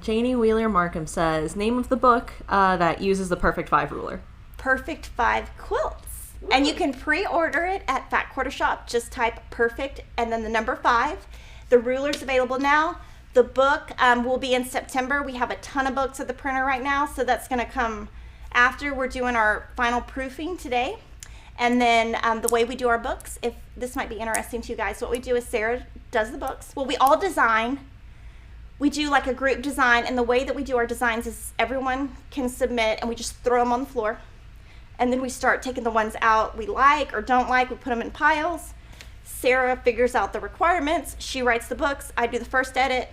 Speaker 3: Janie Wheeler Markham says, name of the book that uses the Perfect 5 ruler.
Speaker 1: Perfect 5 Quilts. Ooh. And you can pre-order it at Fat Quarter Shop. Just type perfect and then the number 5. The ruler's available now. The book will be in September. We have a ton of books at the printer right now, so that's going to come after. We're doing our final proofing today. And then the way we do our books, if this might be interesting to you guys, what we do is Sarah does the books. Well, we all design. We do like a group design, and the way that we do our designs is everyone can submit, and we just throw them on the floor. And then we start taking the ones out we like or don't like. We put them in piles. Sarah figures out the requirements. She writes the books. I do the first edit.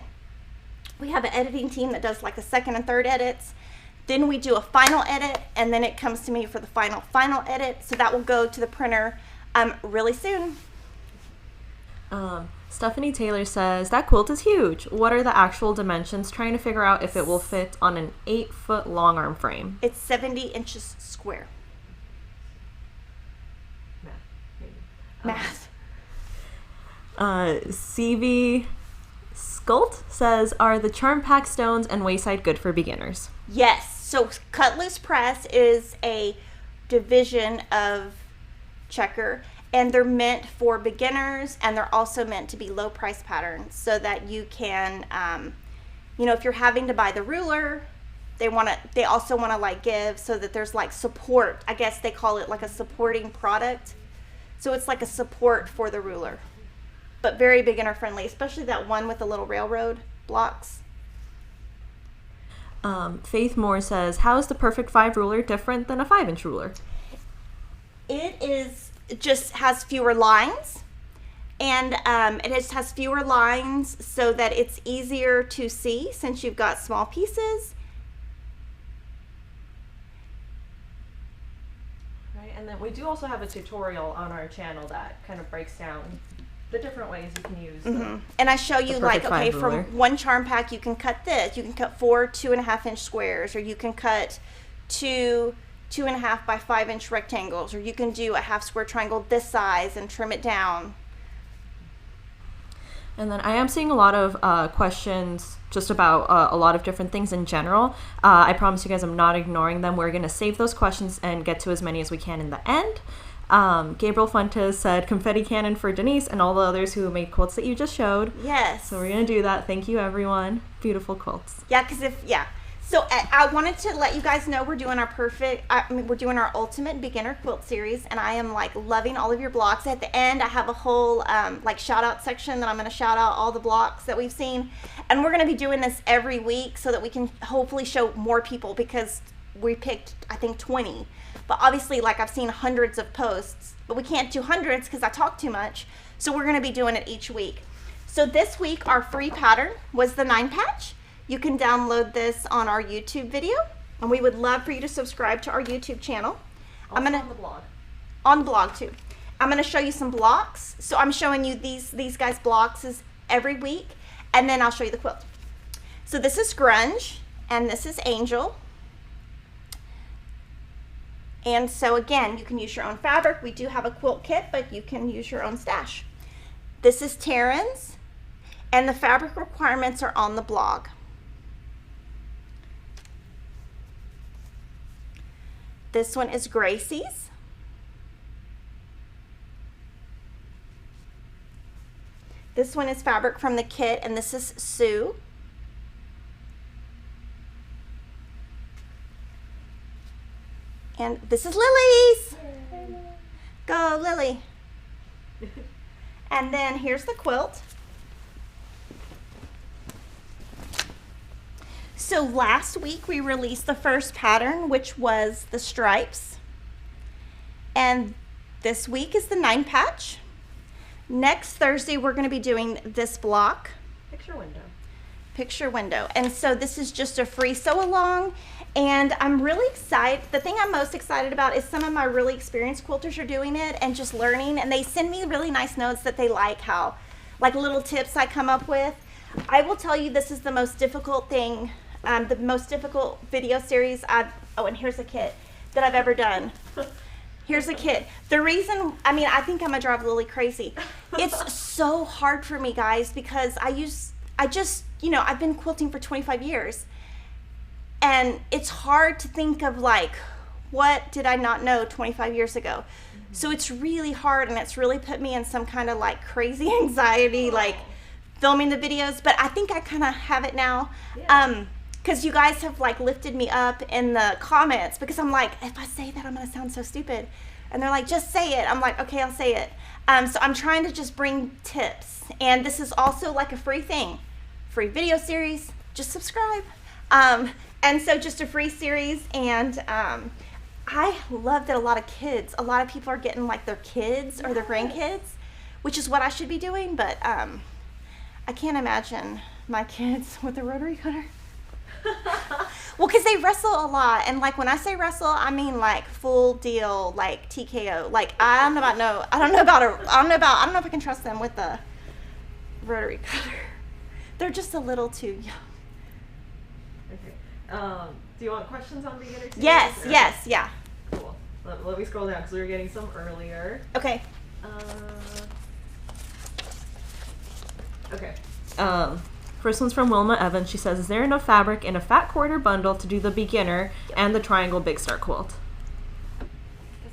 Speaker 1: We have an editing team that does like the second and third edits. Then we do a final edit, and then it comes to me for the final edit. So that will go to the printer really soon.
Speaker 3: Stephanie Taylor says, that quilt is huge. What are the actual dimensions? Trying to figure out if it will fit on an 8-foot long arm frame.
Speaker 1: It's 70 inches square. Math.
Speaker 3: CV Skult says, are the charm pack stones and wayside good for beginners?
Speaker 1: Yes. So Cut Loose Press is a division of Checker, and they're meant for beginners, and they're also meant to be low price patterns so that you can, if you're having to buy the ruler, they also want to like give so that there's like support. I guess they call it like a supporting product. So it's like a support for the ruler, but very beginner friendly, especially that one with the little railroad blocks.
Speaker 3: Faith Moore says, how is the Perfect 5 ruler different than a 5-inch ruler?
Speaker 1: It just has fewer lines, and it just has fewer lines so that it's easier to see since you've got small pieces.
Speaker 3: Right, and then we do also have a tutorial on our channel that kind of breaks down the different ways you can use
Speaker 1: and I show you like, okay,
Speaker 3: ruler.
Speaker 1: from one charm pack you can cut this. You can cut 4 2.5-inch squares, or you can cut 2 2.5 by 5-inch rectangles, or you can do a half square triangle this size and trim it down.
Speaker 3: And then I am seeing a lot of questions just about a lot of different things in general. I promise you guys I'm not ignoring them. We're going to save those questions and get to as many as we can in the end. Gabriel Fuentes said confetti cannon for Denise and all the others who made quilts that you just showed.
Speaker 1: Yes.
Speaker 3: So we're going to do that. Thank you, everyone. Beautiful quilts.
Speaker 1: Yeah, So I wanted to let you guys know we're doing we're doing our ultimate beginner quilt series, and I am like loving all of your blocks. At the end, I have a whole like shout out section that I'm going to shout out all the blocks that we've seen, and we're going to be doing this every week so that we can hopefully show more people, because we picked I think 20, but obviously like I've seen hundreds of posts, but we can't do hundreds because I talk too much. So we're going to be doing it each week. So this week our free pattern was the 9 patch. You can download this on our YouTube video, and we would love for you to subscribe to our YouTube channel.
Speaker 3: On the blog.
Speaker 1: On the blog too. I'm gonna show you some blocks. So I'm showing you these guys' blocks is every week, and then I'll show you the quilt. So this is Grunge, and this is Angel. And so again, you can use your own fabric. We do have a quilt kit, but you can use your own stash. This is Terran's, and the fabric requirements are on the blog. This one is Gracie's. This one is fabric from the kit, and this is Sue. And this is Lily's. Go, Lily. And then here's the quilt. So last week we released the first pattern, which was the stripes. And this week is the 9 patch. Next Thursday we're going to be doing this block. Picture window. And so this is just a free sew along. And I'm really excited. The thing I'm most excited about is some of my really experienced quilters are doing it and just learning. And they send me really nice notes that they like how, like little tips I come up with. I will tell you this is the most difficult thing, the most difficult video series and here's a kit that I've ever done. Here's a kit. The reason, I think I'm gonna drive Lily crazy. It's so hard for me, guys, because I just, I've been quilting for 25 years. And it's hard to think of like, what did I not know 25 years ago? So it's really hard, and it's really put me in some kind of like crazy anxiety, like filming the videos. But I think I kind of have it now. Because you guys have like lifted me up in the comments, because I'm like, if I say that, I'm going to sound so stupid. And they're like, just say it. I'm like, okay, I'll say it. So I'm trying to just bring tips. And this is also like a free thing, free video series. Just subscribe. And so just a free series. And I love that a lot of people are getting like their kids or their grandkids, which is what I should be doing. But I can't imagine my kids with a rotary cutter. Well, because they wrestle a lot, and like when I say wrestle, I mean like full deal, like TKO. Like I don't know if I can trust them with the rotary cutter. They're just a little too young.
Speaker 3: Okay. Do you want questions on beginner series?
Speaker 1: Yes, yeah.
Speaker 3: Cool. Let me scroll down because we were getting some earlier.
Speaker 1: Okay.
Speaker 3: Okay. First one's from Wilma Evans. She says, is there enough fabric in a fat quarter bundle to do the beginner and the triangle big start quilt? I guess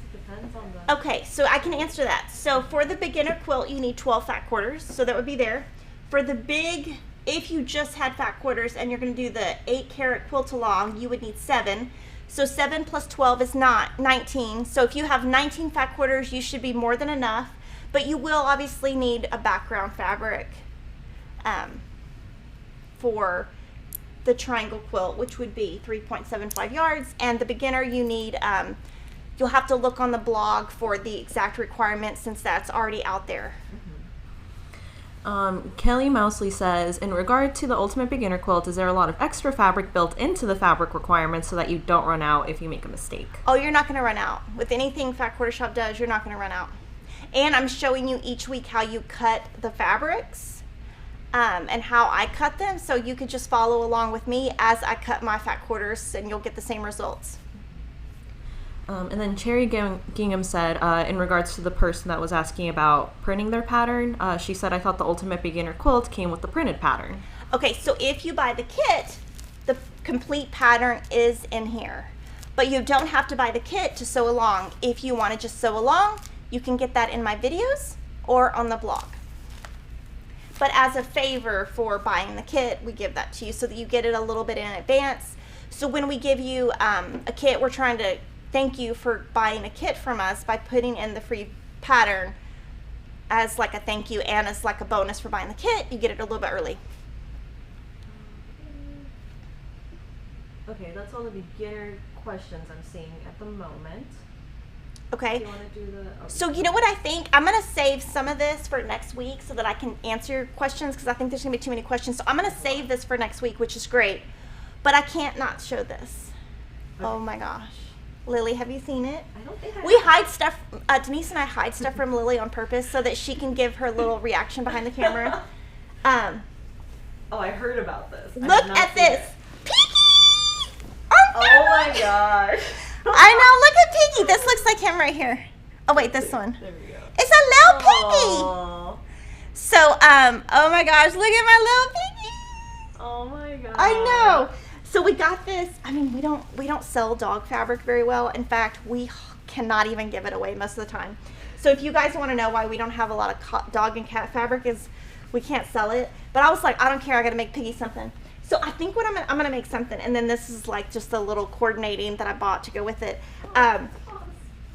Speaker 3: it depends on the...
Speaker 1: Okay, so I can answer that. So for the beginner quilt, you need 12 fat quarters, so that would be there. For the big, if you just had fat quarters and you're going to do the 8-carat quilt along, you would need 7. So 7 plus 12 is not 19. So if you have 19 fat quarters, you should be more than enough. But you will obviously need a background fabric for the triangle quilt, which would be 3.75 yards. And the beginner, you need, you'll have to look on the blog for the exact requirements, since that's already out there.
Speaker 3: Kelly Mousley says, in regard to the ultimate beginner quilt, is there a lot of extra fabric built into the fabric requirements so that you don't run out if you make a mistake?
Speaker 1: Oh, you're not going to run out. With anything Fat Quarter Shop does, you're not going to run out. And I'm showing you each week how you cut the fabrics. And how I cut them, so you could just follow along with me as I cut my fat quarters, and you'll get the same results.
Speaker 3: And then Cherry Gingham said, in regards to the person that was asking about printing their pattern, she said, I thought the ultimate beginner quilt came with the printed pattern.
Speaker 1: Okay, so if you buy the kit, the complete pattern is in here. But you don't have to buy the kit to sew along. If you want to just sew along, you can get that in my videos or on the blog. But as a favor for buying the kit, we give that to you so that you get it a little bit in advance. So when we give you a kit, we're trying to thank you for buying a kit from us by putting in the free pattern as like a thank you, and as like a bonus for buying the kit. You get it a little bit early.
Speaker 3: Okay, that's all the beginner questions I'm seeing at the moment.
Speaker 1: Okay.
Speaker 3: Do you want to do the... Okay.
Speaker 1: So you know what I think? I'm going to save some of this for next week so that I can answer your questions, because I think there's going to be too many questions. So I'm going to save this for next week, which is great. But I can't not show this. Okay. Oh my gosh. Lily, have you seen it?
Speaker 3: I don't think I
Speaker 1: We hide stuff, Denise and I hide stuff from Lily on purpose so that she can give her little reaction behind the camera.
Speaker 3: Oh, I heard about this.
Speaker 1: Look at this. Piggy!
Speaker 3: Oh my gosh.
Speaker 1: I know, look at Piggy. This looks like him right here. Oh wait, this one.
Speaker 3: There we go.
Speaker 1: It's a little
Speaker 3: Aww.
Speaker 1: piggy. So, oh my gosh, look at my little piggy.
Speaker 3: Oh my god.
Speaker 1: I know. So we got this. I mean, we don't sell dog fabric very well. In fact, we cannot even give it away most of the time. So if you guys want to know why we don't have a lot of dog and cat fabric, is we can't sell it. But I was like, I don't care. I got to make Piggy something. So I think what I'm gonna make something, and then this is like just a little coordinating that I bought to go with it. I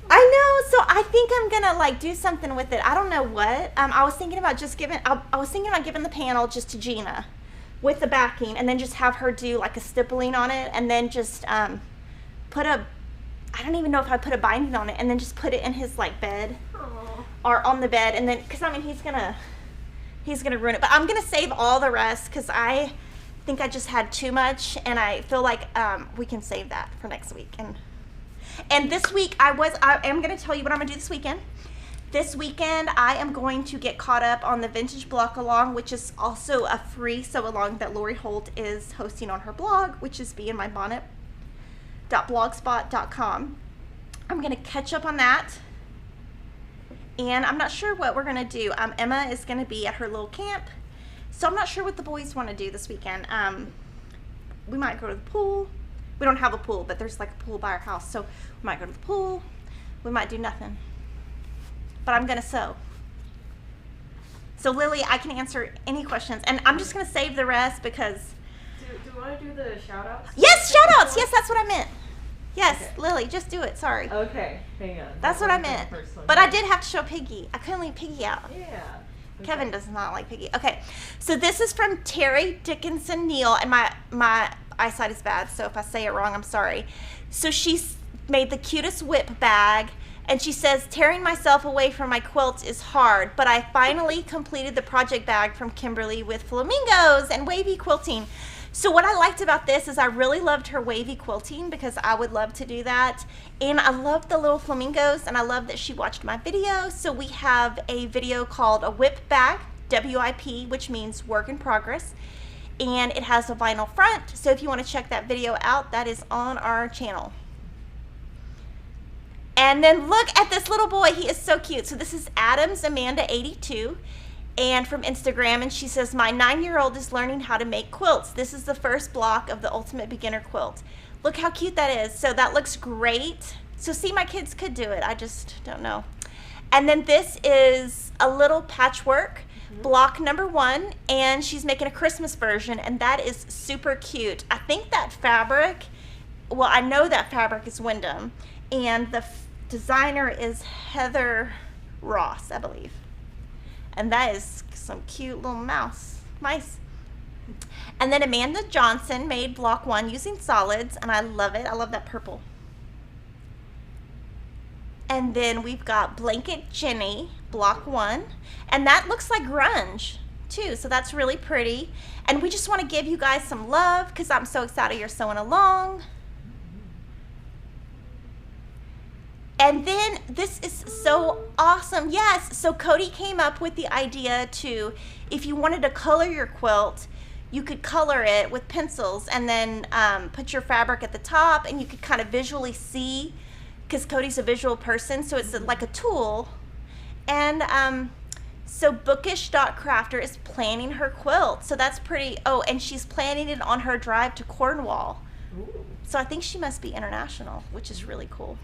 Speaker 1: know, so I think I'm gonna like do something with it. I don't know what. I was thinking about just giving. I was thinking about giving the panel just to Gina, with the backing, and then just have her do like a stippling on it, and then just put a. I don't even know if I put a binding on it, and then just put it in his like bed, or on the bed, and then because I mean he's gonna ruin it. But I'm gonna save all the rest because I think I just had too much, and I feel like we can save that for next week. And this week I am going to tell you what I'm going to do this weekend. This weekend I am going to get caught up on the vintage block along, which is also a free sew along that Lori Holt is hosting on her blog, which is beinmybonnet.blogspot.com. I'm going to catch up on that, and I'm not sure what we're going to do. Emma is going to be at her little camp, So I'm not sure what the boys want to do this weekend. We might go to the pool. We don't have a pool, but there's like a pool by our house. So we might go to the pool. We might do nothing. But I'm going to sew. So Lily, I can answer any questions. And I'm just going to save the rest because...
Speaker 2: Do you want to do the shout-outs?
Speaker 1: Yes, shout-outs. Yes, that's what I meant. Yes, okay. Lily, just do it. Sorry.
Speaker 2: Okay, hang on.
Speaker 1: That's what I meant. But I did have to show Piggy. I couldn't leave Piggy out.
Speaker 2: Yeah. Okay.
Speaker 1: Kevin does not like Piggy. Okay, so this is from Terry Dickinson Neal, and my eyesight is bad, so if I say it wrong, I'm sorry. So she's made the cutest whip bag, and she says, tearing myself away from my quilts is hard, but I finally completed the project bag from Kimberly with flamingos and wavy quilting. So what I liked about this is I really loved her wavy quilting because I would love to do that. And I love the little flamingos, and I love that she watched my video. So we have a video called a whip bag, WIP, which means work in progress. And it has a vinyl front. So if you want to check that video out, that is on our channel. And then look at this little boy. He is so cute. So this is Adams Amanda 82. And from Instagram, and she says, my 9-year-old is learning how to make quilts. This is the first block of the Ultimate Beginner Quilt. Look how cute that is. So that looks great. So see, my kids could do it. I just don't know. And then this is a little patchwork, block number 1, and she's making a Christmas version, and that is super cute. I think that fabric, well, I know that fabric is Wyndham, and the designer is Heather Ross, I believe. And that is some cute little mice. And then Amanda Johnson made block 1 using solids, and I love it. I love that purple. And then we've got Blanket Jenny, block 1, and that looks like grunge too, so that's really pretty. And we just want to give you guys some love because I'm so excited you're sewing along. And then this is so awesome. Yes, so Cody came up with the idea to, if you wanted to color your quilt, you could color it with pencils and then put your fabric at the top, and you could kind of visually see, because Cody's a visual person, so it's like a tool. And so Bookish.Crafter is planning her quilt, so that's pretty. Oh, and she's planning it on her drive to Cornwall. Ooh. So I think she must be international, which is really cool.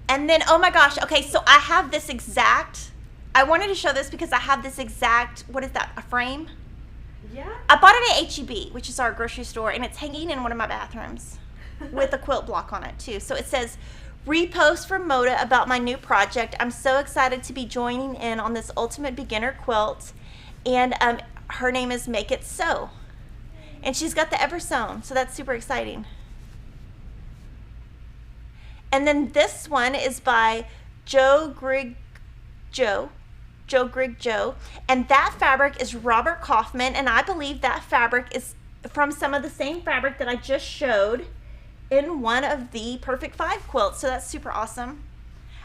Speaker 1: And then, oh my gosh, okay, so I have this exact, I wanted to show this because I have this exact, what is that, a frame?
Speaker 2: Yeah.
Speaker 1: I bought it at H-E-B, which is our grocery store, and it's hanging in one of my bathrooms with a quilt block on it too. So it says, repost from Moda about my new project. I'm so excited to be joining in on this Ultimate Beginner Quilt. And her name is Make It Sew. And she's got the Ever Sewn, so that's super exciting. And then this one is by Joe Grigg Joe, and that fabric is Robert Kaufman, and I believe that fabric is from some of the same fabric that I just showed in one of the Perfect 5 quilts, so that's super awesome.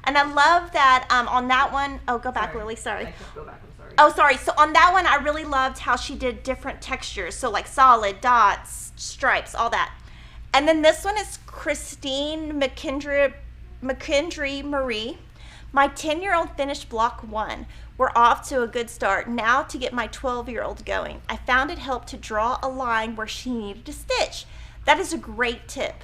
Speaker 1: And I love that on that one, oh, go back, Lily, sorry.
Speaker 2: I can't go back, I'm sorry.
Speaker 1: Oh, sorry, so on that one, I really loved how she did different textures, so like solid, dots, stripes, all that. And then this one is Christine McKendry Marie. My 10-year-old finished block 1. We're off to a good start. Now to get my 12-year-old going. I found it helped to draw a line where she needed to stitch. That is a great tip.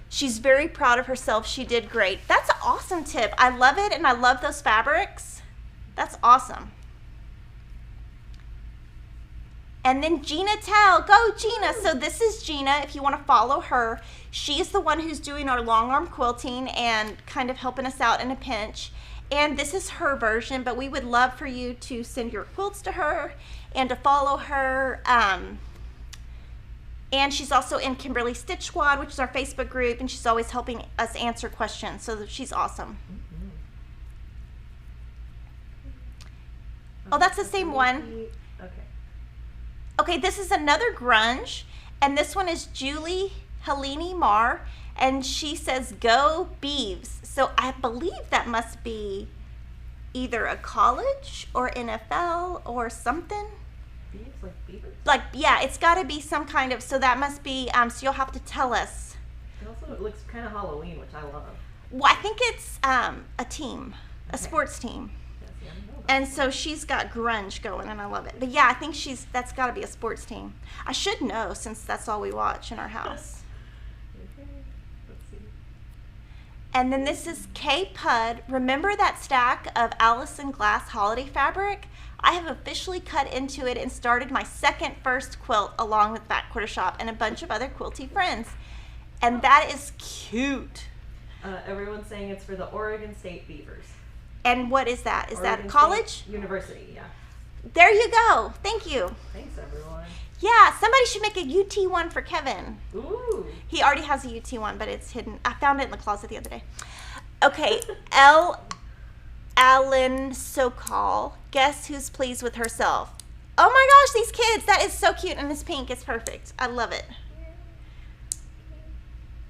Speaker 1: She's very proud of herself. She did great. That's an awesome tip. I love it, and I love those fabrics. That's awesome. And then Gina Tell, go Gina. So this is Gina, if you want to follow her. She's the one who's doing our long arm quilting and kind of helping us out in a pinch. And this is her version, but we would love for you to send your quilts to her and to follow her. And she's also in Kimberly Stitch Squad, which is our Facebook group, and she's always helping us answer questions, so she's awesome. Mm-hmm. Oh, that's the same one. Okay, this is another grunge, and this one is Julie Helene Marr, and she says, go Beeves. So I believe that must be either a college or NFL or something.
Speaker 2: Beeves, like beavers?
Speaker 1: Like, yeah, it's got to be some kind of, so that must be, so you'll have to tell us.
Speaker 2: It also looks kind of Halloween, which I love.
Speaker 1: Well, I think it's a team, a sports team.
Speaker 2: Yes.
Speaker 1: And so she's got grunge going, and I love it. But yeah, I think that's got to be a sports team. I should know since that's all we watch in our house.
Speaker 3: Okay, let's see.
Speaker 1: And then this is K Pud. Remember that stack of Allison Glass holiday fabric? I have officially cut into it and started my first quilt along with Fat Quarter Shop and a bunch of other quilty friends. And that is cute.
Speaker 3: Everyone's saying it's for the Oregon State Beavers.
Speaker 1: And what is that? Is
Speaker 3: Oregon
Speaker 1: that college?
Speaker 3: State University, yeah.
Speaker 1: There you go. Thank you.
Speaker 3: Thanks, everyone.
Speaker 1: Yeah, somebody should make a UT one for Kevin.
Speaker 3: Ooh.
Speaker 1: He already has a UT one, but it's hidden. I found it in the closet the other day. Okay, Allen Sokol. Guess who's pleased with herself? Oh my gosh, these kids. That is so cute. And this pink is perfect. I love it.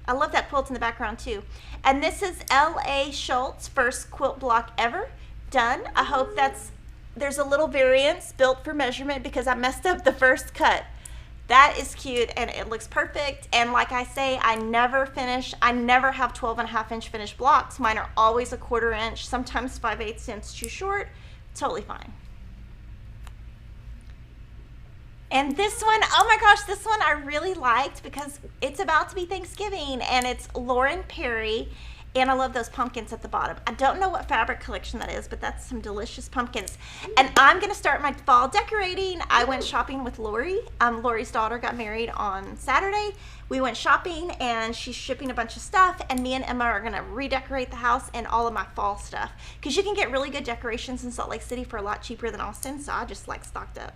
Speaker 1: I love that quilt in the background too. And this is L.A. Schultz, first quilt block ever done. I hope there's a little variance built for measurement because I messed up the first cut. That is cute and it looks perfect. And like I say, I never have 12.5-inch finished blocks. Mine are always a 1/4 inch, sometimes 5/8 inch too short. Totally fine. And this one, oh my gosh, this one I really liked because it's about to be Thanksgiving and it's Lauren Perry. And I love those pumpkins at the bottom. I don't know what fabric collection that is, but that's some delicious pumpkins. And I'm gonna start my fall decorating. I went shopping with Lori. Lori's daughter got married on Saturday. We went shopping and she's shipping a bunch of stuff and me and Emma are gonna redecorate the house and all of my fall stuff. Cause you can get really good decorations in Salt Lake City for a lot cheaper than Austin, so I just like stocked up.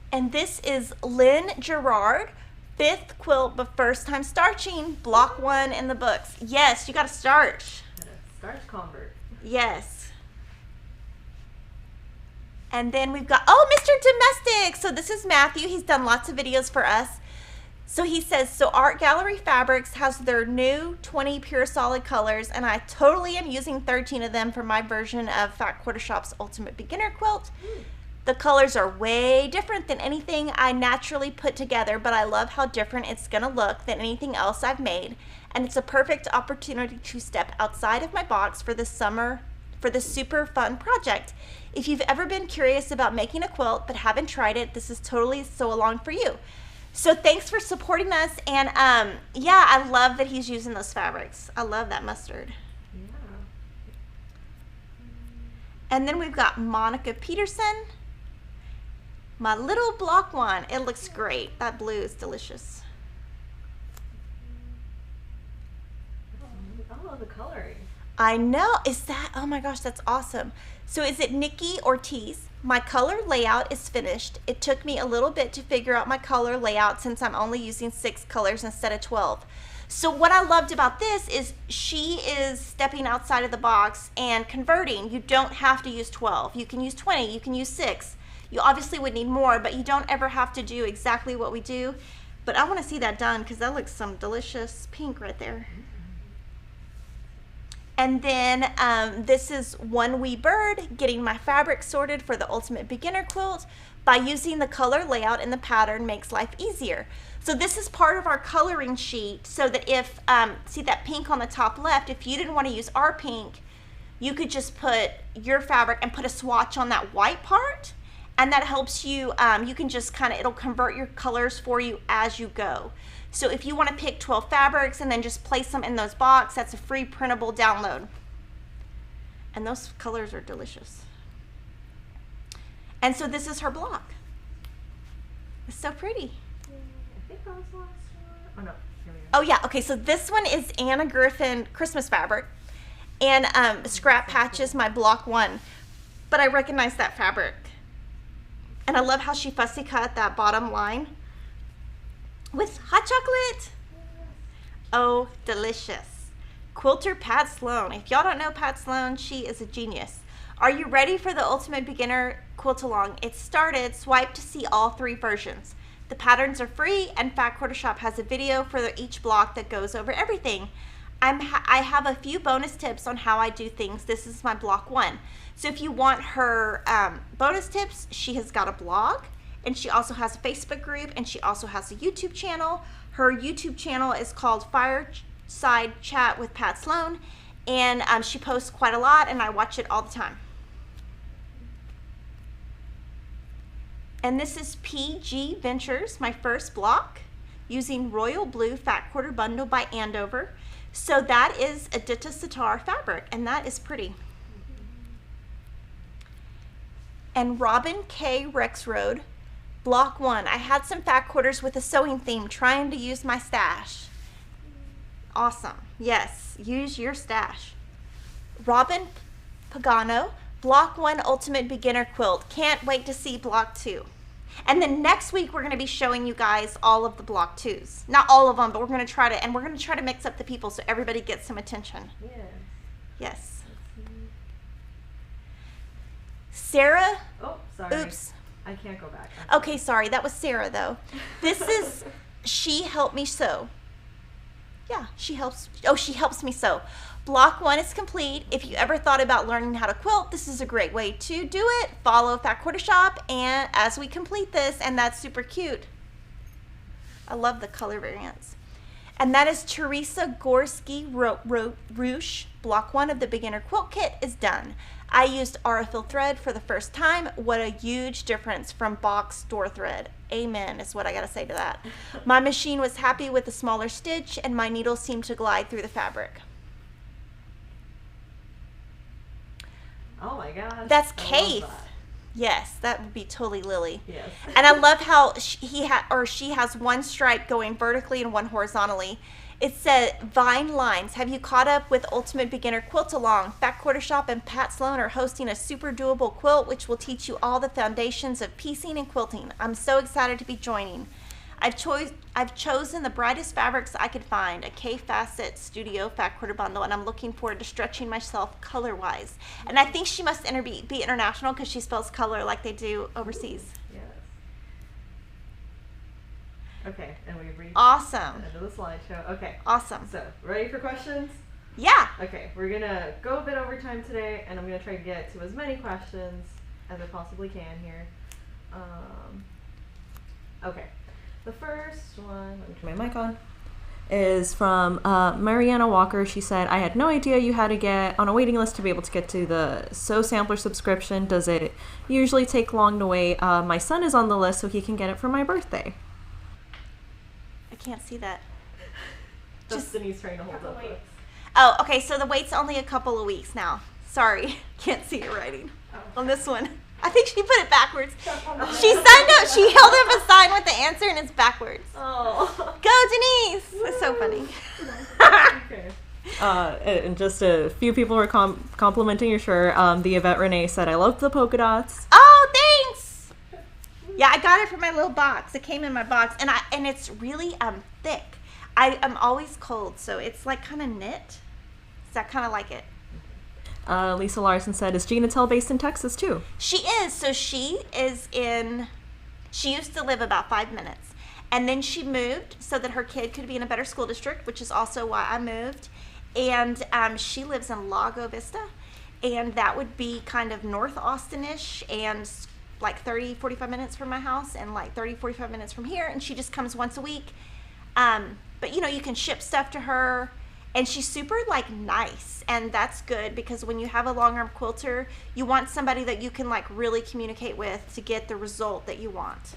Speaker 1: And this is Lynn Gerard, 5th quilt, but first time starching, block 1 in the books. Yes, you got to starch.
Speaker 3: Starch convert.
Speaker 1: Yes. And then we've got, Mr. Domestic. So this is Matthew. He's done lots of videos for us. So he says, so Art Gallery Fabrics has their new 20 pure solid colors, and I totally am using 13 of them for my version of Fat Quarter Shop's Ultimate Beginner Quilt. The colors are way different than anything I naturally put together, but I love how different it's gonna look than anything else I've made. And it's a perfect opportunity to step outside of my box for this summer, for this super fun project. If you've ever been curious about making a quilt but haven't tried it, this is totally Sew Along for you. So thanks for supporting us. And yeah, I love that he's using those fabrics. I love that mustard.
Speaker 3: Yeah.
Speaker 1: And then we've got Monica Peterson. My little block 1. It looks great. That blue is delicious.
Speaker 3: Oh, the coloring.
Speaker 1: I know. Is that? Oh my gosh, that's awesome. So is it Nikki Ortiz? My color layout is finished. It took me a little bit to figure out my color layout since I'm only using 6 colors instead of 12. So what I loved about this is she is stepping outside of the box and converting. You don't have to use 12. You can use 20. You can use 6. You obviously would need more, but you don't ever have to do exactly what we do. But I want to see that done because that looks some delicious pink right there. And then this is One Wee Bird, getting my fabric sorted for the Ultimate Beginner Quilt. By using the color layout in the pattern makes life easier. So this is part of our coloring sheet so that if, see that pink on the top left, if you didn't want to use our pink, you could just put your fabric and put a swatch on that white part. And that helps you, you can just it'll convert your colors for you as you go. So if you want to pick 12 fabrics and then just place them in those boxes, that's a free printable download. And those colors are delicious. And so this is her block. It's so pretty.
Speaker 3: I think that was the last one. Oh no, here we go.
Speaker 1: Oh yeah, okay, so this one is Anna Griffin Christmas fabric. And Scrap Patch is my block 1. But I recognize that fabric. And I love how she fussy cut that bottom line with hot chocolate. Oh, delicious. Quilter Pat Sloan. If y'all don't know Pat Sloan, she is a genius. Are you ready for the Ultimate Beginner Quilt Along? It started. Swipe to see all 3 versions. The patterns are free, and Fat Quarter Shop has a video for each block that goes over everything. I have a few bonus tips on how I do things. This is my block 1. So if you want her bonus tips, she has got a blog, and she also has a Facebook group, and she also has a YouTube channel. Her YouTube channel is called Fireside Chat with Pat Sloan, and she posts quite a lot, and I watch it all the time. And this is PG Ventures, my first block, using Royal Blue Fat Quarter Bundle by Andover. So that is a Ditta Sitar fabric, and that is pretty. And Robin K. Rexroad, Block 1. I had some fat quarters with a sewing theme, trying to use my stash. Awesome. Yes, use your stash. Robin Pagano, Block 1 Ultimate Beginner Quilt. Can't wait to see Block 2. And then next week we're going to be showing you guys all of the Block 2s. Not all of them, but we're going to try to mix up the people so everybody gets some attention.
Speaker 2: Yes.
Speaker 1: Yes. Sarah.
Speaker 2: Oh, sorry.
Speaker 1: Oops.
Speaker 2: I can't go back.
Speaker 1: Okay, sorry. That was Sarah, though. This is She Helped Me Sew. Yeah, she helps me sew. Block 1 is complete. If you ever thought about learning how to quilt, this is a great way to do it. Follow Fat Quarter Shop and as we complete this, and that's super cute. I love the color variants. And that is Teresa Gorski Roosh. Block 1 of the Beginner Quilt Kit is done. I used Aurifil thread for the first time. What a huge difference from box door thread. Amen is what I gotta say to that. My machine was happy with the smaller stitch and my needle seemed to glide through the fabric.
Speaker 2: Oh my gosh.
Speaker 1: That's Keith. Yes, that would be totally Lily.
Speaker 2: Yes.
Speaker 1: And I love how she has one stripe going vertically and one horizontally. It said Vine Lines. Have you caught up with Ultimate Beginner Quilt Along? Fat Quarter Shop and Pat Sloan are hosting a super doable quilt which will teach you all the foundations of piecing and quilting. I'm so excited to be joining. I've chosen the brightest fabrics I could find, a K-Facet Studio Fat Quarter Bundle, and I'm looking forward to stretching myself color-wise. And I think she must be international because she spells color like they do overseas.
Speaker 2: Yes. Okay, and we've reached
Speaker 1: Awesome.
Speaker 2: the end of the slideshow. Okay.
Speaker 1: Awesome.
Speaker 2: So, ready for questions?
Speaker 1: Yeah.
Speaker 2: Okay, we're gonna go a bit over time today, and I'm gonna try to get to as many questions as I possibly can here. Okay. The first one, let me turn my mic on, is from Mariana Walker. She said, I had no idea you had to get on a waiting list to be able to get to the Sew Sampler subscription. Does it usually take long to wait? My son is on the list so he can get it for my birthday.
Speaker 1: I can't see that.
Speaker 2: Destiny's trying to hold up.
Speaker 1: Oh, okay, so the wait's only a couple of weeks now. Sorry, can't see your writing on this one. I think she put it backwards. She signed up, she held up a sign with the answer and it's backwards.
Speaker 2: Oh.
Speaker 1: Go Denise! It's so funny.
Speaker 2: Okay.
Speaker 3: And just a few people were complimenting your shirt. The Yvette Renee said, I love the polka dots.
Speaker 1: Oh, thanks! Yeah, I got it from my little box. It came in my box, and it's really thick. I'm always cold, so it's like kind of knit. So I kind of like it.
Speaker 3: Lisa Larson said, is Gina Tell based in Texas too?
Speaker 1: She is. So she used to live about 5 minutes. And then she moved so that her kid could be in a better school district, which is also why I moved. And she lives in Lago Vista. And that would be kind of North Austin-ish and like 30, 45 minutes from my house and like 30, 45 minutes from here. And she just comes once a week. But, you can ship stuff to her. And she's super, nice. And that's good because when you have a long-arm quilter, you want somebody that you can, really communicate with to get the result that you want.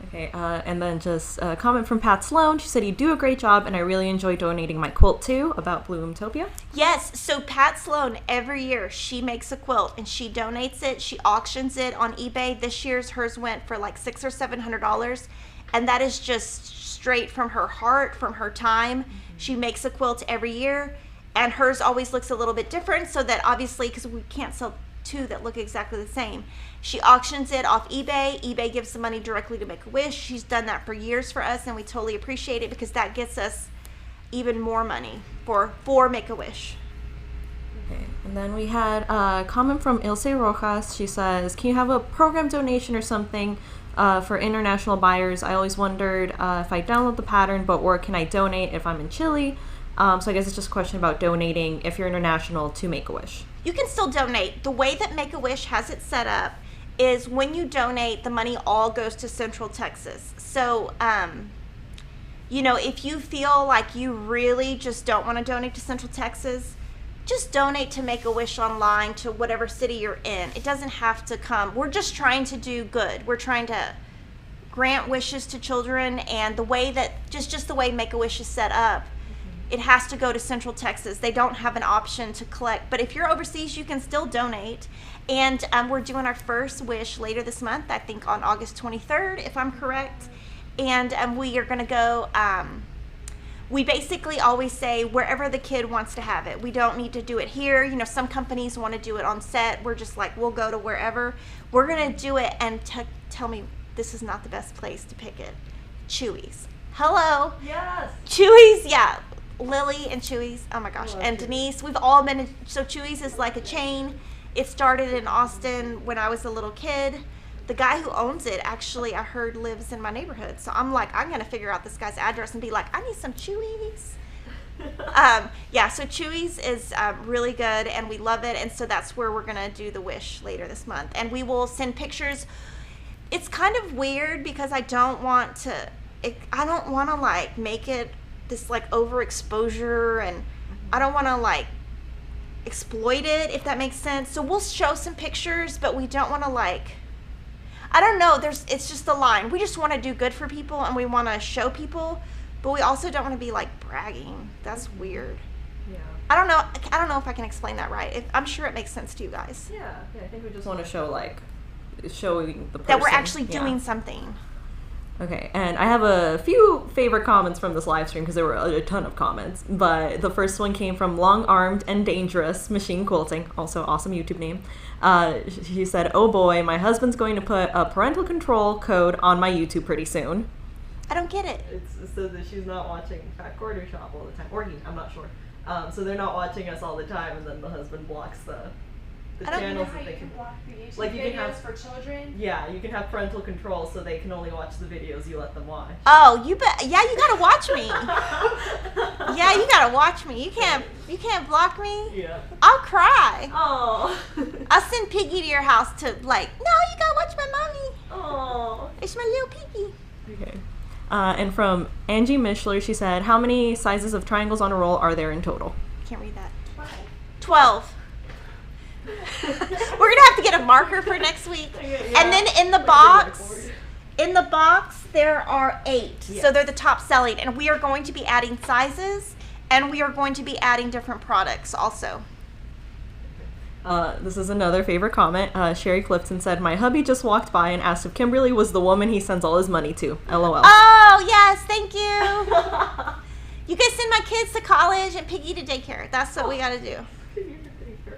Speaker 3: Okay, and then just a comment from Pat Sloan. She said, you do a great job, and I really enjoy donating my quilt, too, about Bloom-Topia.
Speaker 1: Yes, so Pat Sloan, every year, she makes a quilt, and she donates it. She auctions it on eBay. This year's hers went for, $600 or $700, and that is just straight from her heart, from her time. She makes a quilt every year, and hers always looks a little bit different, so that obviously, because we can't sell two that look exactly the same, she auctions it off eBay. eBay gives the money directly to Make-A-Wish. She's done that for years for us, and we totally appreciate it because that gets us even more money for Make-A-Wish.
Speaker 3: Okay, and then we had a comment from Ilse Rojas. She says, can you have a program donation or something for international buyers? I always wondered if I download the pattern, but where can I donate if I'm in Chile? So I guess it's just a question about donating if you're international to Make-A-Wish.
Speaker 1: You can still donate. The way that Make-A-Wish has it set up is when you donate, the money all goes to Central Texas. So You know, if you feel like you really just don't want to donate to Central Texas, just donate to Make-A-Wish online to whatever city you're in. It doesn't have to come. We're just trying to do good. We're trying to grant wishes to children, and the way that, just the way Make-A-Wish is set up, it has to go to Central Texas. They don't have an option to collect. But if you're overseas, you can still donate. And we're doing our first wish later this month, I think on August 23rd, if I'm correct. And we are going to go, we basically always say wherever the kid wants to have it. We don't need to do it here. You know, some companies want to do it on set. We're just like, we'll go to wherever. We're going to do it, and tell me this is not the best place to pick it. Chewy's. Hello.
Speaker 2: Yes.
Speaker 1: Chewy's, yeah. Lily and Chewy's. Oh my gosh. And
Speaker 2: Chewy's.
Speaker 1: Denise. We've all been in, so Chewy's is like a chain. It started in Austin when I was a little kid. The guy who owns it actually, I heard, lives in my neighborhood. So I'm like, I'm going to figure out this guy's address and be like, I need some Chewy's. Yeah, so Chewy's is really good, and we love it. And so that's where we're going to do the wish later this month. And we will send pictures. It's kind of weird because I don't want to like make it this like overexposure, and I don't want to like exploit it, if that makes sense. So we'll show some pictures, but we don't want to like, I don't know, it's just a line. We just want to do good for people, and we want to show people, but we also don't want to be like bragging. That's weird.
Speaker 2: Yeah.
Speaker 1: I don't know if I can explain that right. I'm sure it makes sense to you guys.
Speaker 2: Yeah. I think we just want to show showing the person
Speaker 1: That we're actually doing something.
Speaker 2: Okay, and I have a few favorite comments from this live stream because there were a ton of comments, but the first one came from Long-Armed and Dangerous Machine Quilting, also awesome YouTube name. She said, "Oh boy, my husband's going to put a parental control code on my YouTube pretty soon."
Speaker 1: I don't get it.
Speaker 2: It's so that she's not watching Fat Quarter Shop all the time, or he, I'm not sure. So they're not watching us all the time, and then the husband blocks the
Speaker 1: I don't
Speaker 2: channels
Speaker 4: How
Speaker 2: that they
Speaker 4: you
Speaker 2: can.
Speaker 4: can block the YouTube
Speaker 2: Like, you can
Speaker 4: videos
Speaker 2: have-
Speaker 4: for children.
Speaker 2: Yeah, you can have parental control so they can only watch the videos you let them watch.
Speaker 1: Oh, you bet. Yeah, you gotta watch me. Yeah, you gotta watch me. You can't block me.
Speaker 2: Yeah.
Speaker 1: I'll cry.
Speaker 2: Oh.
Speaker 1: I'll send Piggy to your house to like, no, you gotta watch my mommy.
Speaker 2: Oh.
Speaker 1: It's my little Piggy.
Speaker 2: Okay. And from Angie Mishler, she said, "How many sizes of triangles on a roll are there in total?"
Speaker 1: Can't read that.
Speaker 4: 12.
Speaker 1: 12. We're gonna have to get a marker for next week. And then in the box, there are 8.
Speaker 2: Yeah.
Speaker 1: So they're the top selling, and we are going to be adding sizes, and we are going to be adding different products also.
Speaker 2: This is another favorite comment. Sherry Clifton said, "My hubby just walked by and asked if Kimberly was the woman he sends all his money to. LOL."
Speaker 1: Oh yes, thank you. You guys send my kids to college and Piggy to daycare. That's what we gotta do.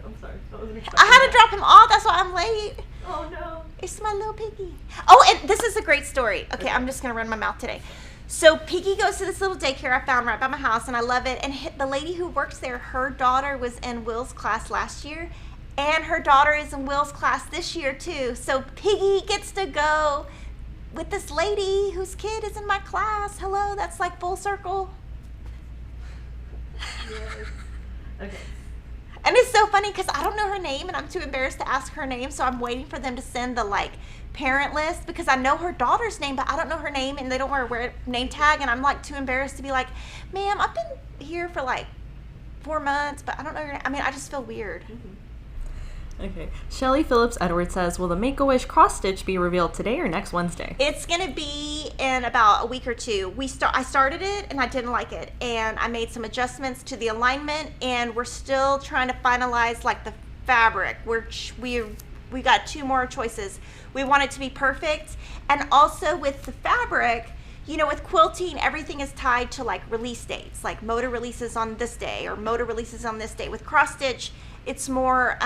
Speaker 2: I'm sorry. I wasn't expecting
Speaker 1: I had to
Speaker 2: that.
Speaker 1: drop him off. That's why I'm late.
Speaker 2: Oh no.
Speaker 1: It's my little Piggy. Oh, and this is a great story. Okay, I'm just going to run my mouth today. So Piggy goes to this little daycare I found right by my house, and I love it. And the lady who works there, her daughter was in Will's class last year, and her daughter is in Will's class this year too. So Piggy gets to go with this lady whose kid is in my class. Hello, that's like full circle.
Speaker 2: Okay.
Speaker 1: And it's so funny because I don't know her name, and I'm too embarrassed to ask her name, so I'm waiting for them to send the like parent list because I know her daughter's name, but I don't know her name, and they don't wear a name tag, and I'm like too embarrassed to be like, "Ma'am, I've been here for like 4 months, but I don't know your name." I mean, I just feel weird.
Speaker 2: Okay. Shelly Phillips Edwards says, "Will the Make-A-Wish cross stitch be revealed today or next Wednesday?"
Speaker 1: It's gonna be in about a week or two. I started it and I didn't like it, and I made some adjustments to the alignment, and we're still trying to finalize like the fabric. We got 2 more choices. We want it to be perfect, and also with the fabric, you know, with quilting, everything is tied to like release dates, like motor releases on this day or motor releases on this day. With cross stitch, it's more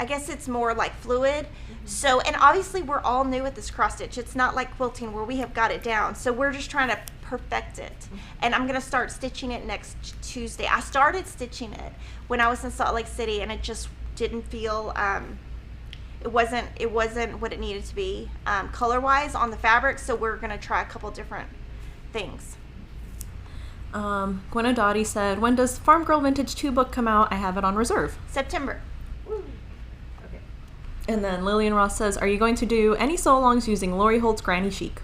Speaker 1: I guess it's more like fluid. So, and obviously we're all new at this cross stitch. It's not like quilting where we have got it down. So we're just trying to perfect it. And I'm going to start stitching it next Tuesday. I started stitching it when I was in Salt Lake City, and it just didn't feel, it wasn't what it needed to be color wise on the fabric. So we're going to try a couple different things.
Speaker 2: Gwen Dottie said, "When does Farm Girl Vintage 2 book come out? I have it on reserve."
Speaker 1: September.
Speaker 2: Okay. And then Lillian Ross says, "Are you going to do any sew-alongs using Lori Holt's Granny Chic?"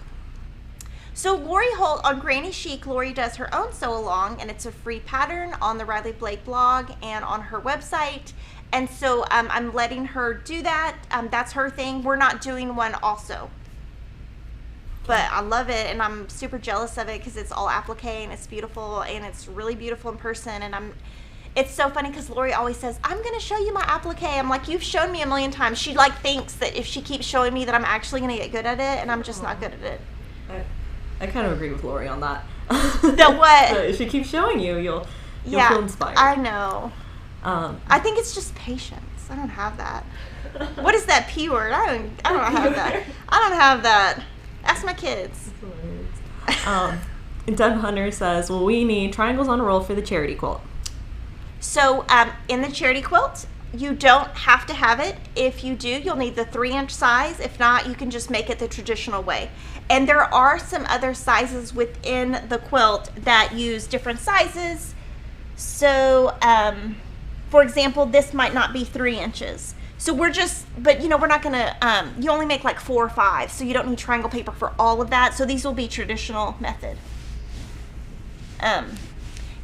Speaker 1: So Lori Holt on Granny Chic, Lori does her own sew along, and it's a free pattern on the Riley Blake blog and on her website. And so I'm letting her do that. That's her thing. We're not doing one also. But I love it, and I'm super jealous of it because it's all applique and it's beautiful, and it's really beautiful in person. And it's so funny because Lori always says, I'm going to show you my applique. I'm like, you've shown me a million times. She like thinks that if she keeps showing me that I'm actually going to get good at it, and I'm just not good at it.
Speaker 2: I kind of agree with Lori on that.
Speaker 1: The what?
Speaker 2: So if she keeps showing you, you'll feel inspired.
Speaker 1: I know. I think it's just patience. I don't have that. What is that P word? I don't have that. I don't have that. Ask my kids.
Speaker 2: Deb Hunter says, well, we need triangles on a roll for the charity quilt.
Speaker 1: So in the charity quilt, you don't have to have it. If you do, you'll need the 3-inch size. If not, you can just make it the traditional way. And there are some other sizes within the quilt that use different sizes. So, for example, this might not be 3 inches. So we're not going to, you only make like 4 or 5. So you don't need triangle paper for all of that. So these will be traditional method.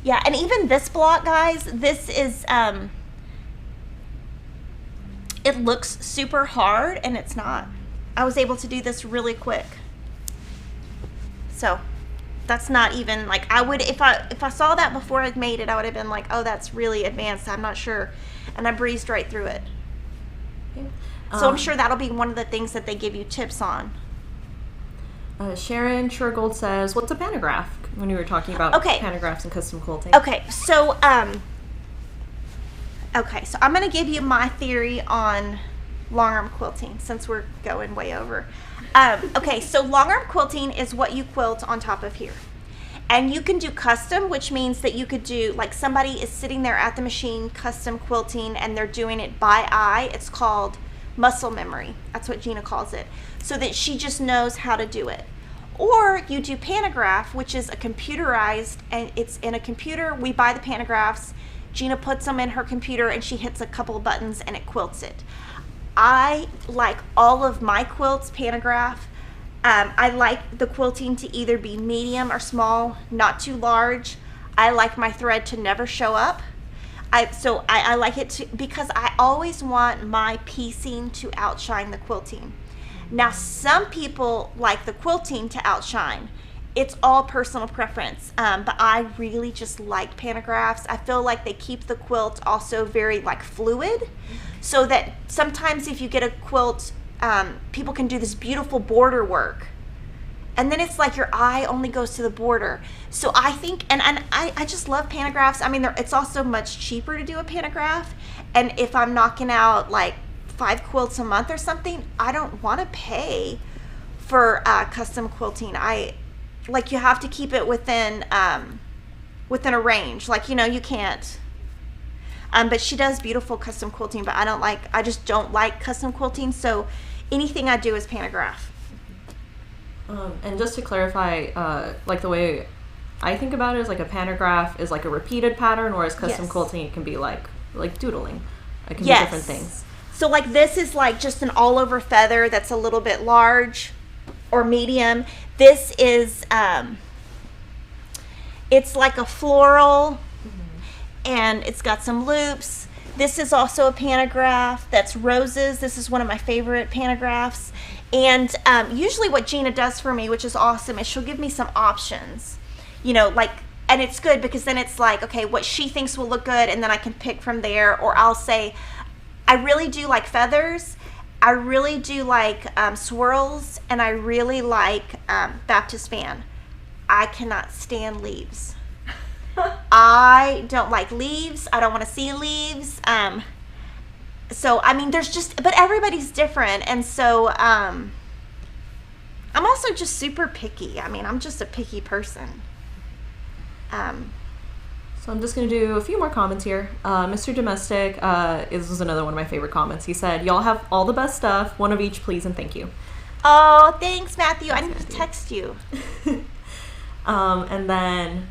Speaker 1: Yeah, and even this block, guys, this is, it looks super hard, and it's not. I was able to do this really quick. So that's not even like, I would, if I saw that before I made it, I would have been like, oh, that's really advanced. I'm not sure. And I breezed right through it. Okay. So I'm sure that'll be one of the things that they give you tips on.
Speaker 2: Sharon Suregold says, what's a pantograph? When you were talking about pantographs and custom quilting.
Speaker 1: Okay, so I'm going to give you my theory on long arm quilting since we're going way over. So long arm quilting is what you quilt on top of here. And you can do custom, which means that you could do, like somebody is sitting there at the machine custom quilting and they're doing it by eye. It's called muscle memory. That's what Gina calls it. So that she just knows how to do it. Or you do pantograph, which is a computerized, and it's in a computer. We buy the pantographs. Gina puts them in her computer and she hits a couple of buttons and it quilts it. I like all of my quilts pantograph. I like the quilting to either be medium or small, not too large. I like my thread to never show up. I like it to, because I always want my piecing to outshine the quilting. Now, some people like the quilting to outshine. It's all personal preference, but I really just like pantographs. I feel like they keep the quilt also very like fluid, so that sometimes if you get a quilt, people can do this beautiful border work, and then it's like your eye only goes to the border. So I think, and I just love pantographs. I mean, it's also much cheaper to do a pantograph, and if I'm knocking out like 5 quilts a month or something, I don't want to pay for custom quilting. You have to keep it within a range. Like, you can't. But she does beautiful custom quilting, but I just don't like custom quilting. So anything I do is pantograph.
Speaker 2: And just to clarify, like the way I think about it is like a pantograph is like a repeated pattern, whereas custom quilting, it can be like doodling. It can be different things.
Speaker 1: So like this is like just an all over feather that's a little bit large or medium. This is, it's like a floral, and it's got some loops. This is also a pantograph that's roses. This is one of my favorite pantographs. And usually what Gina does for me, which is awesome, is she'll give me some options, and it's good because then it's like, okay, what she thinks will look good, and then I can pick from there. Or I'll say, I really do like feathers. I really do like swirls, and I really like Baptist fan. I cannot stand leaves. I don't like leaves. I don't want to see leaves. So, I mean, but everybody's different. And so, I'm also just super picky. I mean, I'm just a picky person.
Speaker 2: So I'm just going to do a few more comments here. Mr. Domestic, this was another one of my favorite comments. He said, y'all have all the best stuff. One of each, please, and thank you.
Speaker 1: Oh, thanks, Matthew. I need to text you.
Speaker 2: And then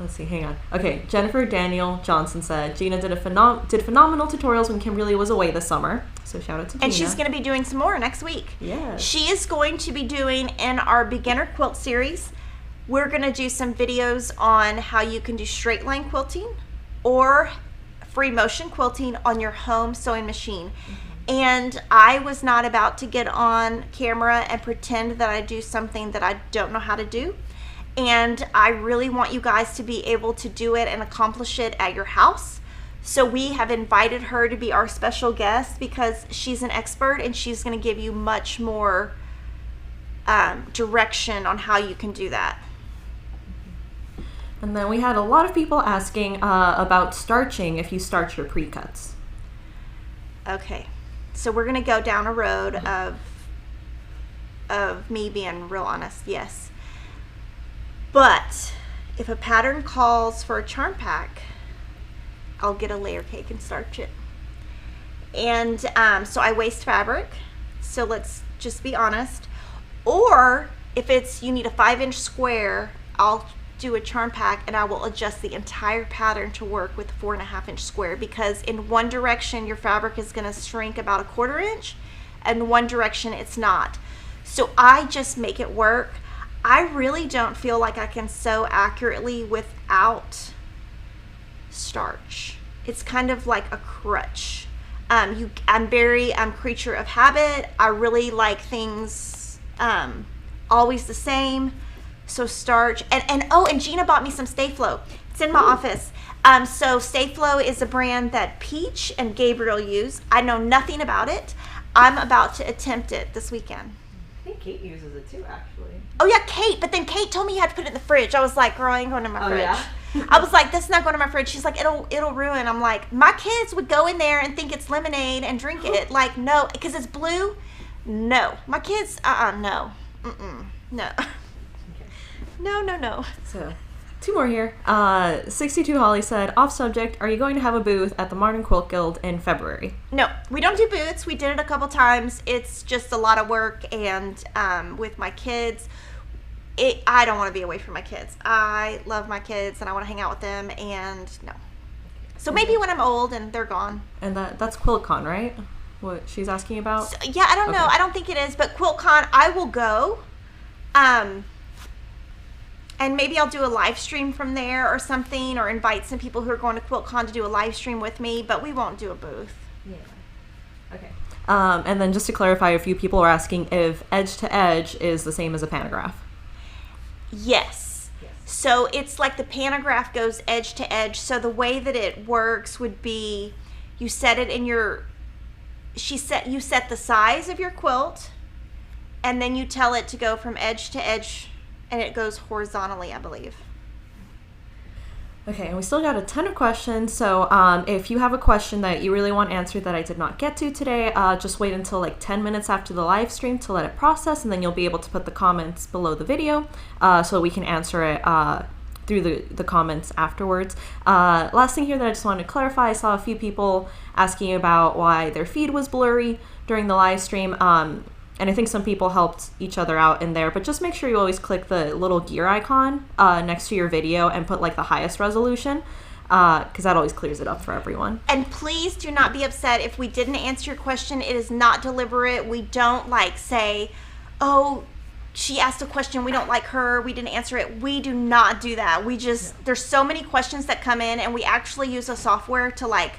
Speaker 2: let's see, hang on. Okay, Jennifer Daniel Johnson said, Gina did phenomenal tutorials when Kimberly was away this summer. So shout out to Gina.
Speaker 1: And she's going to be doing some more next week.
Speaker 2: Yeah.
Speaker 1: She is going to be doing, in our Beginner Quilt series, we're going to do some videos on how you can do straight line quilting or free motion quilting on your home sewing machine. And I was not about to get on camera and pretend that I do something that I don't know how to do. And I really want you guys to be able to do it and accomplish it at your house. So we have invited her to be our special guest because she's an expert and she's going to give you much more direction on how you can do that.
Speaker 2: And then we had a lot of people asking about starching if you starch your pre-cuts.
Speaker 1: Okay, so we're gonna go down a road of me being real honest, yes. But if a pattern calls for a charm pack, I'll get a layer cake and starch it. And so I waste fabric, so let's just be honest. Or if it's you need a 5-inch square, I'll do a charm pack and I will adjust the entire pattern to work with a 4.5-inch square, because in one direction your fabric is going to shrink about a 1/4 inch and one direction it's not. So I just make it work. I really don't feel like I can sew accurately without starch. It's kind of like a crutch. I'm very creature of habit. I really like things always the same. So starch, and Gina bought me some Stay-Flo. It's in my office. So Stay-Flo is a brand that Peach and Gabriel use. I know nothing about it. I'm about to attempt it this weekend.
Speaker 2: I think Kate uses it too, actually.
Speaker 1: Oh yeah, Kate, but then Kate told me you had to put it in the fridge. I was like, girl, I ain't going in my fridge.
Speaker 2: Yeah?
Speaker 1: I was like, this is not going in my fridge. She's like, it'll ruin. I'm like, my kids would go in there and think it's lemonade and drink it. Like, no, because it's blue. No, my kids, no, no. No.
Speaker 2: So, 2 more here. 62 Holly said, off subject, are you going to have a booth at the Modern Quilt Guild in February?
Speaker 1: No, we don't do booths. We did it a couple times. It's just a lot of work, and with my kids, I don't want to be away from my kids. I love my kids, and I want to hang out with them, and no. So maybe when I'm old and they're gone.
Speaker 2: And that's QuiltCon, right? What she's asking about?
Speaker 1: So, yeah, I don't know. I don't think it is, but QuiltCon, I will go. And maybe I'll do a live stream from there or something, or invite some people who are going to QuiltCon to do a live stream with me, but we won't do a booth.
Speaker 2: Yeah. Okay. And then just to clarify, a few people are asking if edge to edge is the same as a pantograph.
Speaker 1: Yes. So it's like the pantograph goes edge to edge. So the way that it works would be you set it in your, you set the size of your quilt, and then you tell it to go from edge to edge, and it goes horizontally, I believe.
Speaker 2: Okay, and we still got a ton of questions, so if you have a question that you really want answered that I did not get to today, just wait until like 10 minutes after the live stream to let it process, and then you'll be able to put the comments below the video so we can answer it through the comments afterwards. Last thing here that I just wanted to clarify, I saw a few people asking about why their feed was blurry during the live stream. And I think some people helped each other out in there, but just make sure you always click the little gear icon next to your video and put like the highest resolution, because that always clears it up for everyone.
Speaker 1: And please do not be upset if we didn't answer your question. It is not deliberate. We don't like say, oh, she asked a question, we don't like her, we didn't answer it. We do not do that. We just, there's so many questions that come in, and we actually use a software to like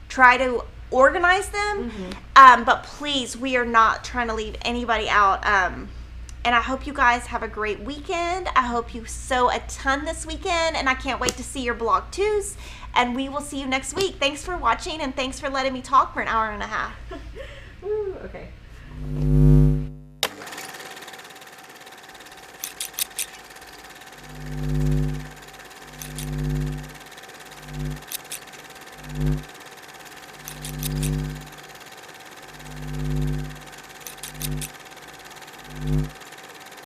Speaker 1: try to organize them. But please, we are not trying to leave anybody out. And I hope you guys have a great weekend. I hope you sew a ton this weekend, and I can't wait to see your blog twos, and we will see you next week. Thanks for watching, and thanks for letting me talk for an hour and a half.
Speaker 2: Okay.